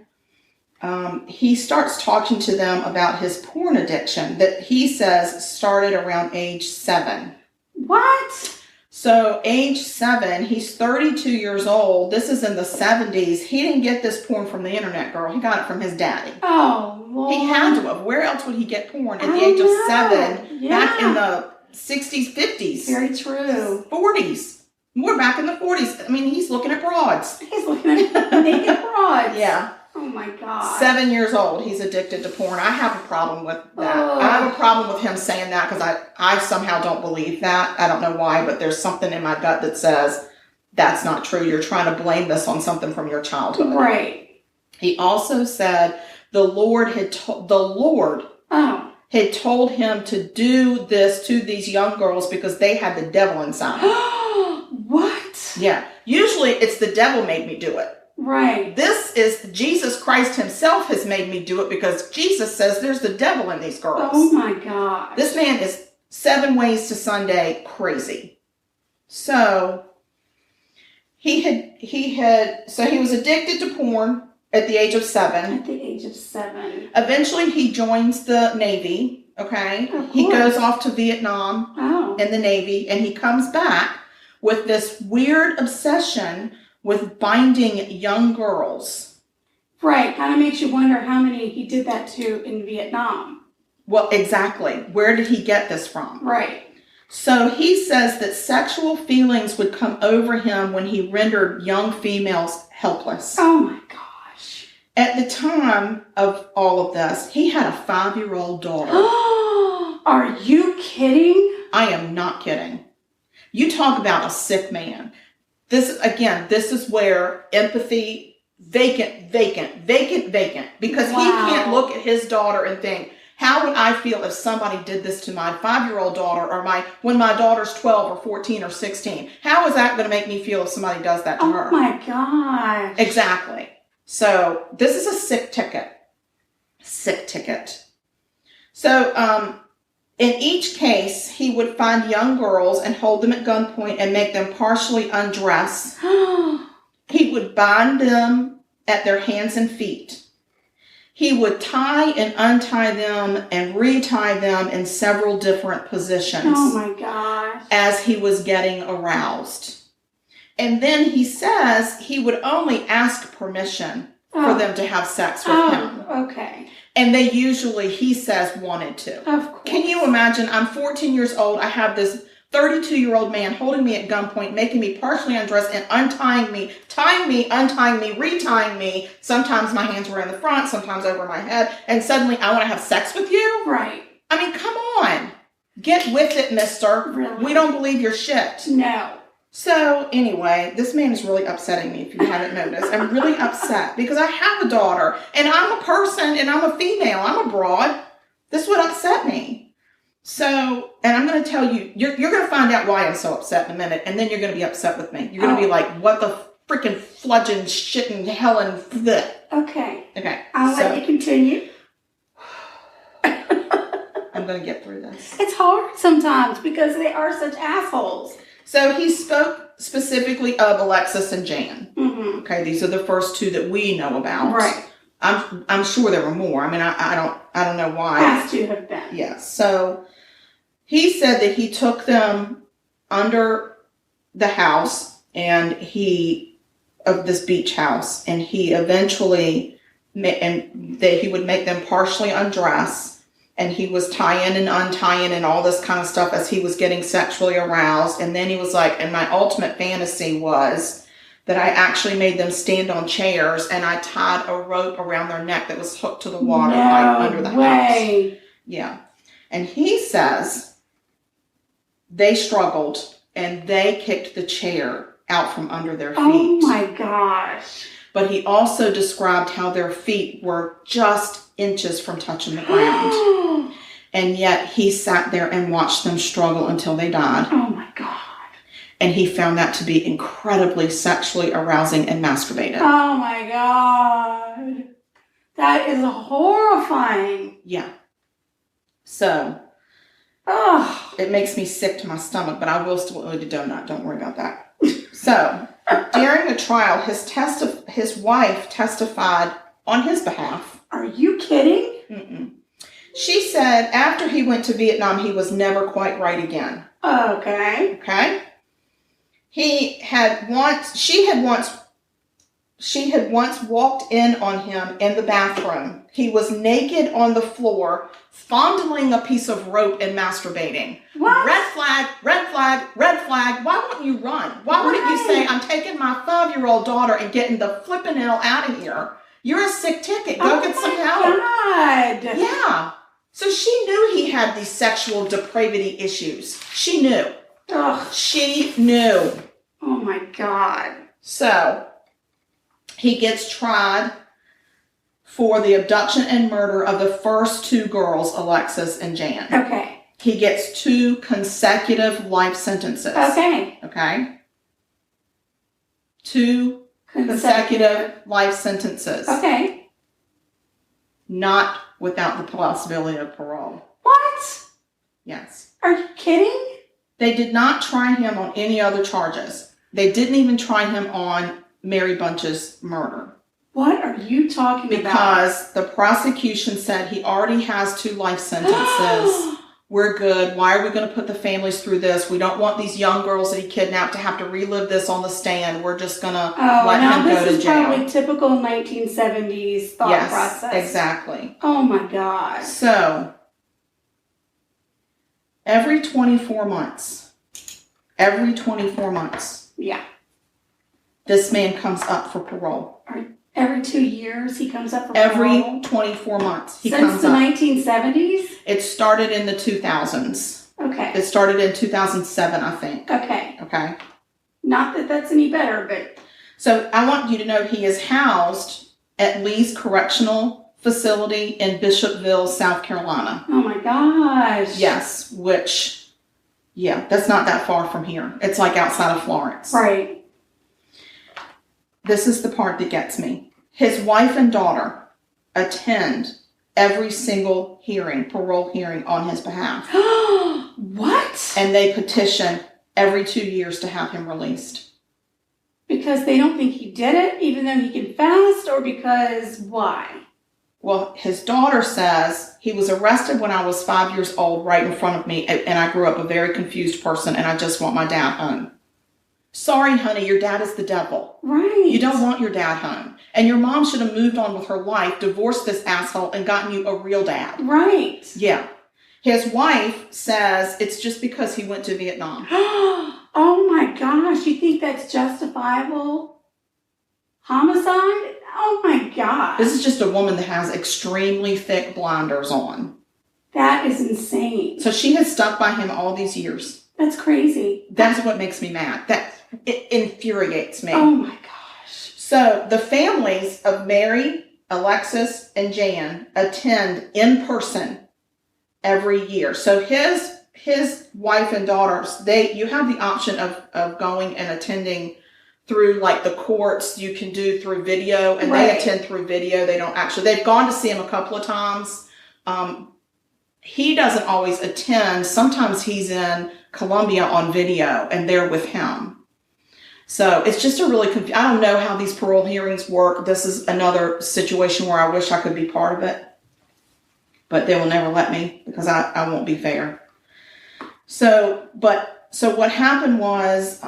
B: he starts talking to them about his porn addiction that he says started around age 7.
C: What?
B: So age 7, he's 32 years old. This is in the 70s. He didn't get this porn from the internet, girl. He got it from his daddy.
C: Oh, Lord.
B: He had to have. Where else would he get porn at the age of 7 back in the 60s, 50s?
C: Very true.
B: 40s. More back in the 40s. I mean, he's looking at broads.
C: He's looking at naked broads.
B: Yeah.
C: Oh, my God.
B: 7 years old. He's addicted to porn. I have a problem with that.
C: Oh.
B: I have a problem with him saying that because I somehow don't believe that. I don't know why, but there's something in my gut that says that's not true. You're trying to blame this on something from your childhood.
C: Right.
B: He also said the Lord had told him to do this to these young girls because they had the devil inside.
C: What?
B: Yeah. Usually it's the devil made me do it.
C: Right.
B: This is Jesus Christ himself has made me do it because Jesus says there's the devil in these girls.
C: Oh my God.
B: This man is 7 ways to Sunday crazy. So he was addicted to porn at the age of 7.
C: At the age of 7.
B: Eventually he joins the Navy, okay?
C: Of
B: He
C: course.
B: goes off to Vietnam
C: Oh.
B: in the Navy, and he comes back with this weird obsession with binding young girls.
C: Right. Kind of makes you wonder how many he did that to in Vietnam.
B: Well, exactly. Where did he get this from?
C: Right.
B: So he says that sexual feelings would come over him when he rendered young females helpless.
C: Oh my gosh.
B: At the time of all of this, he had a 5-year-old daughter.
C: Are you kidding?
B: I am not kidding. You talk about a sick man. This is where empathy, vacant. Because he can't look at his daughter and think, how would I feel if somebody did this to my 5-year-old daughter or when my daughter's 12 or 14 or 16? How is that going to make me feel if somebody does that to her?
C: Oh my gosh.
B: Exactly. So this is a sick ticket. Sick ticket. So in each case, he would find young girls and hold them at gunpoint and make them partially undress. He would bind them at their hands and feet. He would tie and untie them and retie them in several different positions.
C: Oh my gosh.
B: As he was getting aroused. And then he says he would only ask permission for them to have sex with him.
C: Okay.
B: And they usually, he says, wanted to.
C: Of course.
B: Can you imagine? I'm 14 years old. I have this 32-year-old man holding me at gunpoint, making me partially undressed and untying me, tying me, untying me, retying me. Sometimes my hands were in the front, sometimes over my head. And suddenly I want to have sex with you?
C: Right.
B: I mean, come on. Get with it, mister.
C: Really?
B: We don't believe your shit.
C: No.
B: So anyway, this man is really upsetting me, if you haven't noticed. I'm really upset because I have a daughter and I'm a person and I'm a female. I'm a broad. This would upset me. So, and I'm going to tell you, you're going to find out why I'm so upset in a minute, and then you're going to be upset with me. You're going to be like, what the freaking fludging shit in hell and bleh.
C: Okay.
B: Okay.
C: I'll let you continue.
B: I'm going to get through this.
C: It's hard sometimes because they are such assholes.
B: So he spoke specifically of Alexis and Jan.
C: Mm-hmm.
B: Okay, these are the first two that we know about.
C: Right.
B: I'm sure there were more. I mean, I don't know why.
C: Has to have been.
B: Yes. So he said that he took them under the house of this beach house, and he eventually he would make them partially undress, and he was tying and untying and all this kind of stuff as he was getting sexually aroused. And then he was like, and my ultimate fantasy was that I actually made them stand on chairs and I tied a rope around their neck that was hooked to the water pipe under the house. Yeah. And he says they struggled and they kicked the chair out from under their feet.
C: Oh my gosh.
B: But he also described how their feet were just inches from touching the ground. And yet he sat there and watched them struggle until they died.
C: Oh my God.
B: And he found that to be incredibly sexually arousing and masturbated.
C: Oh my God. That is horrifying.
B: Yeah. So, it makes me sick to my stomach, but I will still eat a donut. Don't worry about that. So, during the trial, his wife testified on his behalf.
C: Are you kidding?
B: Mm-mm. She said after he went to Vietnam, he was never quite right again.
C: Okay.
B: Okay? She had once walked in on him in the bathroom. He was naked on the floor, fondling a piece of rope and masturbating.
C: What?
B: Red flag, red flag, red flag. Why wouldn't you run? Why wouldn't you say, I'm taking my 5-year-old daughter and getting the flippin' hell out of here? You're a sick ticket. Go get some help.
C: God.
B: Yeah. So she knew he had these sexual depravity issues. She knew.
C: Ugh.
B: She knew.
C: Oh my God.
B: So, he gets tried for the abduction and murder of the first two girls, Alexis and Jan.
C: Okay.
B: He gets 2 consecutive life sentences.
C: Okay.
B: Okay? 2 consecutive life sentences.
C: Okay.
B: Not without the possibility of parole.
C: What?
B: Yes.
C: Are you kidding?
B: They did not try him on any other charges. They didn't even try him on Mary Bunch's murder.
C: What are you talking about?
B: Because the prosecution said he already has 2 life sentences We're good. Why are we going to put the families through this? We don't want these young girls that he kidnapped to have to relive this on the stand. We're just going to let him go to jail.
C: This is probably typical 1970s thought process.
B: Yes, exactly.
C: Oh, my God.
B: So, every 24 months,
C: yeah,
B: this man comes up for parole.
C: Every 2 years he comes up for parole?
B: Every 24 months he comes up.
C: Since the 1970s?
B: It started in the 2000s.
C: Okay.
B: It started in 2007, I think.
C: Okay.
B: Okay.
C: Not that that's any better, but...
B: So I want you to know he is housed at Lee's Correctional Facility in Bishopville, South Carolina.
C: Oh my gosh.
B: Yes, which, yeah, that's not that far from here. It's like outside of Florence.
C: Right.
B: This is the part that gets me. His wife and daughter attend every single parole hearing on his behalf.
C: What?
B: And they petition every 2 years to have him released.
C: Because they don't think he did it, even though he confessed, or because why?
B: Well, his daughter says he was arrested when I was 5 years old right in front of me, and I grew up a very confused person, and I just want my dad home. Sorry, honey, your dad is the devil.
C: Right.
B: You don't want your dad home. And your mom should have moved on with her life, divorced this asshole, and gotten you a real dad.
C: Right.
B: Yeah. His wife says it's just because he went to Vietnam.
C: Oh my gosh, you think that's justifiable? Homicide? Oh my gosh.
B: This is just a woman that has extremely thick blinders on.
C: That is insane.
B: So she has stuck by him all these years.
C: That's crazy.
B: That's what makes me mad. It infuriates me.
C: Oh my gosh.
B: So the families of Mary, Alexis, and Jan attend in person every year. So his wife and daughters, you have the option of going and attending through like the courts. You can do through video, and
C: right.
B: They attend through video. They don't actually, they've gone to see him a couple of times. He doesn't always attend. Sometimes he's in Colombia on video and they're with him. So it's just a really I don't know how these parole hearings work. This is another situation where I wish I could be part of it, but they will never let me because I won't be fair. So what happened was,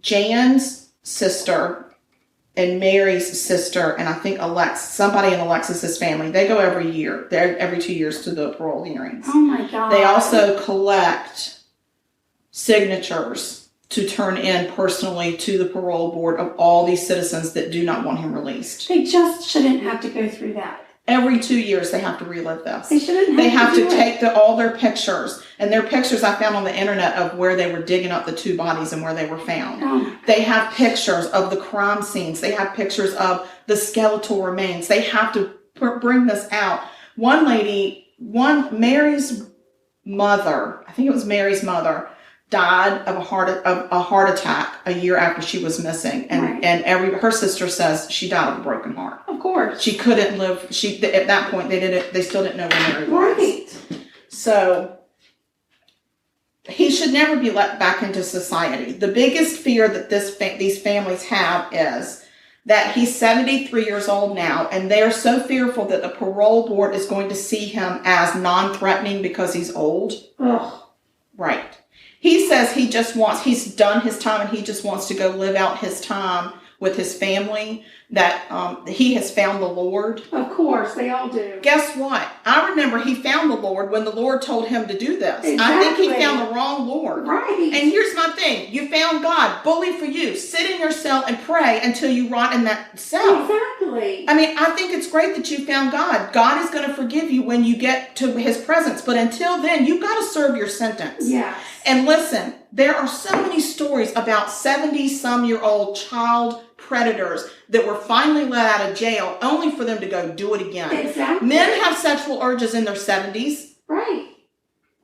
B: Jan's sister and Mary's sister, and I think somebody in Alexis's family, they go every year. They're every 2 years to the parole hearings.
C: Oh my God.
B: They also collect signatures to turn in personally to the parole board of all these citizens that do not want him released.
C: They just shouldn't have to go through that.
B: Every 2 years, they have to relive this.
C: They shouldn't
B: They have to
C: do
B: take all their pictures. And their pictures I found on the internet of where they were digging up the two bodies and where they were found.
C: Oh. They
B: They have pictures of the crime scenes. They have pictures of the skeletal remains. They have to bring this out. Mary's mother, I think it was Mary's mother, died of a heart attack a year after she was missing, and
C: right.
B: her sister says she died of a broken heart.
C: Of course,
B: she couldn't live. At that point they still didn't know where Mary was.
C: Right.
B: So he should never be let back into society. The biggest fear that these families have is that he's 73 years old now, and they are so fearful that the parole board is going to see him as non-threatening because he's old.
C: Ugh.
B: Right. He says he's done his time and he just wants to go live out his time with his family, that he has found the Lord.
C: Of course, they all do.
B: Guess what? I remember he found the Lord when the Lord told him to do this.
C: Exactly.
B: I think he found the wrong Lord.
C: Right.
B: And here's my thing. You found God. Bully for you. Sit in your cell and pray until you rot in that cell.
C: Exactly.
B: I mean, I think it's great that you found God. God is going to forgive you when you get to his presence. But until then, you've got to serve your sentence.
C: Yeah.
B: And listen, there are so many stories about 70-some-year-old child predators that were finally let out of jail only for them to go do it again.
C: Exactly.
B: Men have sexual urges in their 70s.
C: Right.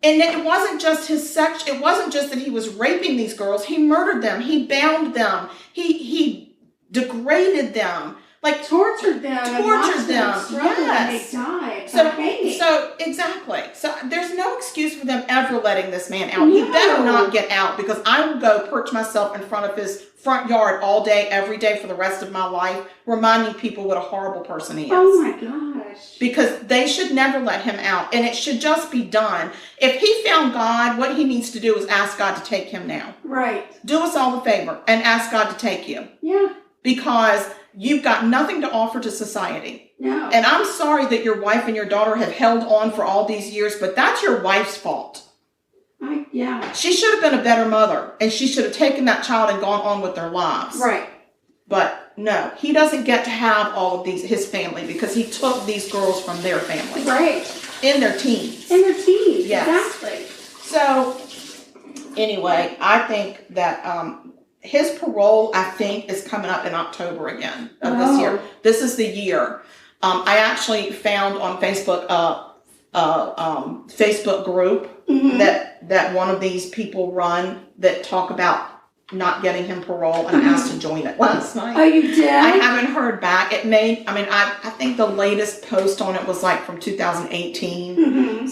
B: And it wasn't just it wasn't just that he was raping these girls. He murdered them. He bound them. He degraded them. like
C: tortured them, struggle, and they died.
B: So exactly. So there's no excuse for them ever letting this man out. He better not get out, because I will go perch myself in front of his front yard all day, every day for the rest of my life, reminding people what a horrible person he is.
C: Oh my gosh.
B: Because they should never let him out, and it should just be done. If he found God, what he needs to do is ask God to take him now.
C: Right.
B: Do us all a favor and ask God to take you.
C: Yeah.
B: Because you've got nothing to offer to society.
C: No.
B: And I'm sorry that your wife and your daughter have held on for all these years, but that's your wife's fault.
C: Yeah.
B: She should have been a better mother, and she should have taken that child and gone on with their lives.
C: Right.
B: But no, he doesn't get to have all of his family, because he took these girls from their family.
C: Right.
B: In their teens.
C: Yes. Exactly.
B: So anyway, I think that his parole, I think, is coming up in October again of this year. This is the year. I actually found on Facebook Facebook group that one of these people run that talk about not getting him parole, and I asked to join it last night.
C: Oh, you did?
B: I haven't heard back. I think the latest post on it was like from 2018.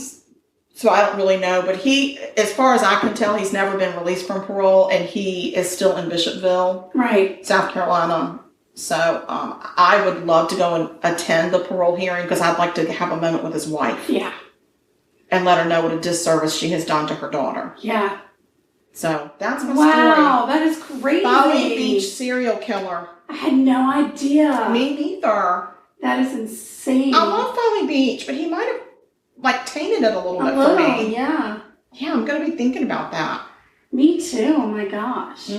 B: So I don't really know, but he, as far as I can tell, he's never been released from parole, and he is still in Bishopville,
C: right,
B: South Carolina. So I would love to go and attend the parole hearing, because I'd like to have a moment with his wife.
C: Yeah.
B: And let her know what a disservice she has done to her daughter.
C: Yeah.
B: So that's my story.
C: Wow, that is crazy.
B: Folly Beach serial killer.
C: I had no idea.
B: Me neither.
C: That is insane.
B: I love Folly Beach, but he might have tainted it a little bit for me.
C: Yeah.
B: Yeah, I'm going to be thinking about that.
C: Me too. Oh my gosh.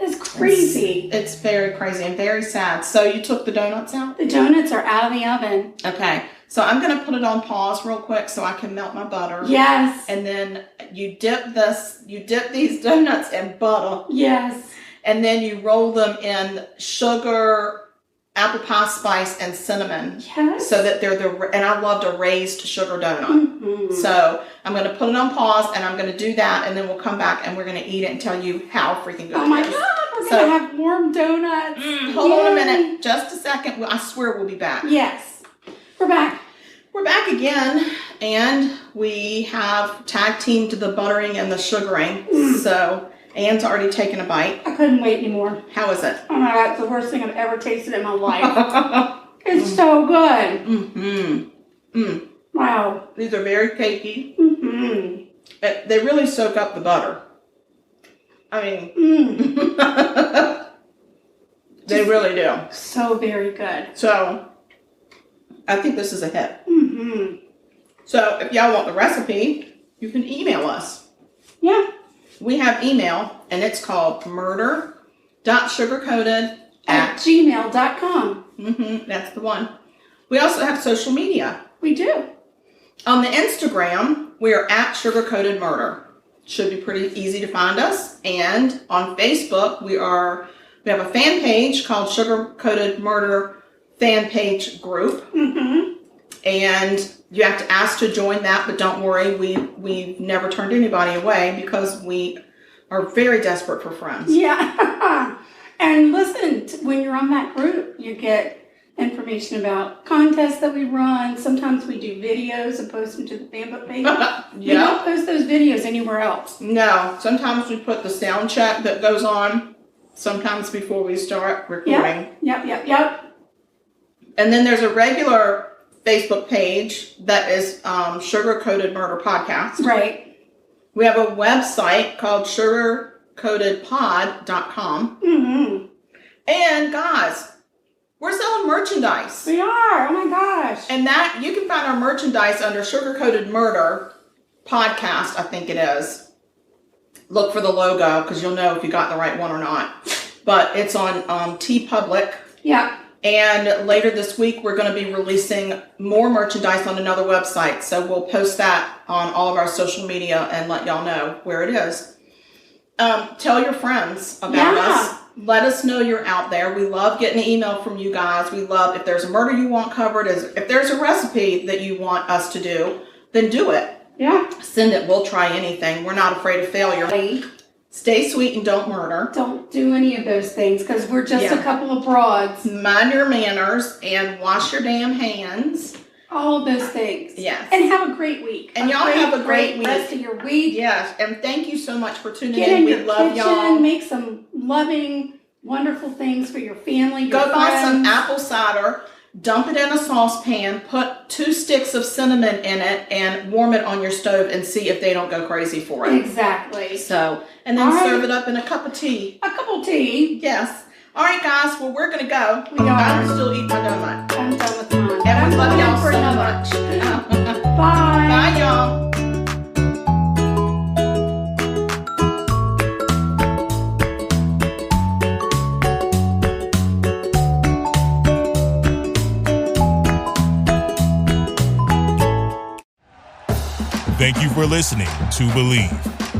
C: That's crazy.
B: It's very crazy and very sad. So you took the donuts out?
C: The donuts are out of the oven.
B: Okay. So I'm going to put it on pause real quick so I can melt my butter.
C: Yes.
B: And then you dip these donuts in butter.
C: Yes.
B: And then you roll them in sugar, apple pie spice, and cinnamon.
C: Yes.
B: So that and I loved a raised sugar donut. So I'm going to put it on pause, and I'm going to do that, and then we'll come back and we're going to eat it and tell you how freaking good it is.
C: Oh my God, we're going to have warm donuts.
B: Hold on a minute, just a second. I swear we'll be back.
C: Yes. We're back.
B: We're back again, and we have tag teamed the buttering and the sugaring. So Anne's already taken a bite.
C: I couldn't wait anymore.
B: How is it?
C: Oh my God, it's the worst thing I've ever tasted in my life. It's so good. Wow.
B: These are very cakey. They really soak up the butter. I mean, they really do.
C: So very good.
B: So I think this is a hit. So if y'all want the recipe, you can email us.
C: Yeah.
B: We have email, and it's called murder.sugarcoated@gmail.com. That's the one. We also have social media.
C: We do.
B: On the Instagram, we are at Sugar-Coated Murder. Should be pretty easy to find us. And on Facebook, we have a fan page called Sugar-Coated Murder Fan Page Group. And you have to ask to join that, but don't worry, we've never turned anybody away, because we are very desperate for friends.
C: Yeah. And listen, when you're on that group, you get information about contests that we run. Sometimes we do videos and post them to the Facebook page. We don't post those videos anywhere else.
B: No. Sometimes we put the sound check that goes on sometimes before we start recording.
C: Yep.
B: And then there's a regular Facebook page that is Sugar-Coated Murder Podcast.
C: Right.
B: We have a website called sugarcoatedpod.com. And guys, we're selling merchandise.
C: We are. Oh my gosh.
B: And that you can find our merchandise under Sugar-Coated Murder Podcast, I think it is. Look for the logo, because you'll know if you got the right one or not. But it's on TeePublic.
C: Yeah.
B: And later this week, we're going to be releasing more merchandise on another website. So we'll post that on all of our social media and let y'all know where it is. Tell your friends about us. Let us know you're out there. We love getting an email from you guys. We love, if there's a murder you want covered, if there's a recipe that you want us to do, then do it.
C: Yeah.
B: Send it. We'll try anything. We're not afraid of failure. Stay sweet and don't murder.
C: Don't do any of those things because we're just a couple of broads.
B: Mind your manners and wash your damn hands.
C: All of those things.
B: Yes.
C: And have a great week.
B: And y'all have a great week.
C: Rest of your week.
B: Yes. And thank you so much for tuning
C: Get
B: in. We
C: your
B: love
C: kitchen,
B: y'all.
C: Make some loving, wonderful things for your family, your
B: Go buy some
C: friends.
B: apple cider. Dump it in a saucepan, put 2 sticks of cinnamon in it, and warm it on your stove and see if they don't go crazy for it.
C: Exactly.
B: So, and then serve it up in a cup of tea.
C: A cup of tea.
B: Yes. All right, guys. Well, we're going to go.
C: We are.
B: I'm still eating my donut.
C: I'm done with mine.
B: And we love y'all
C: for
B: so
C: another.
B: much.
C: Bye.
B: Bye, y'all.
A: Thank you for listening to Believe.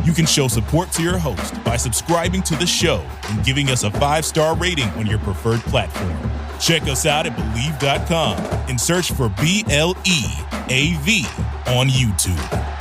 A: You can show support to your host by subscribing to the show and giving us a 5-star rating on your preferred platform. Check us out at Believe.com and search for BLEAV on YouTube.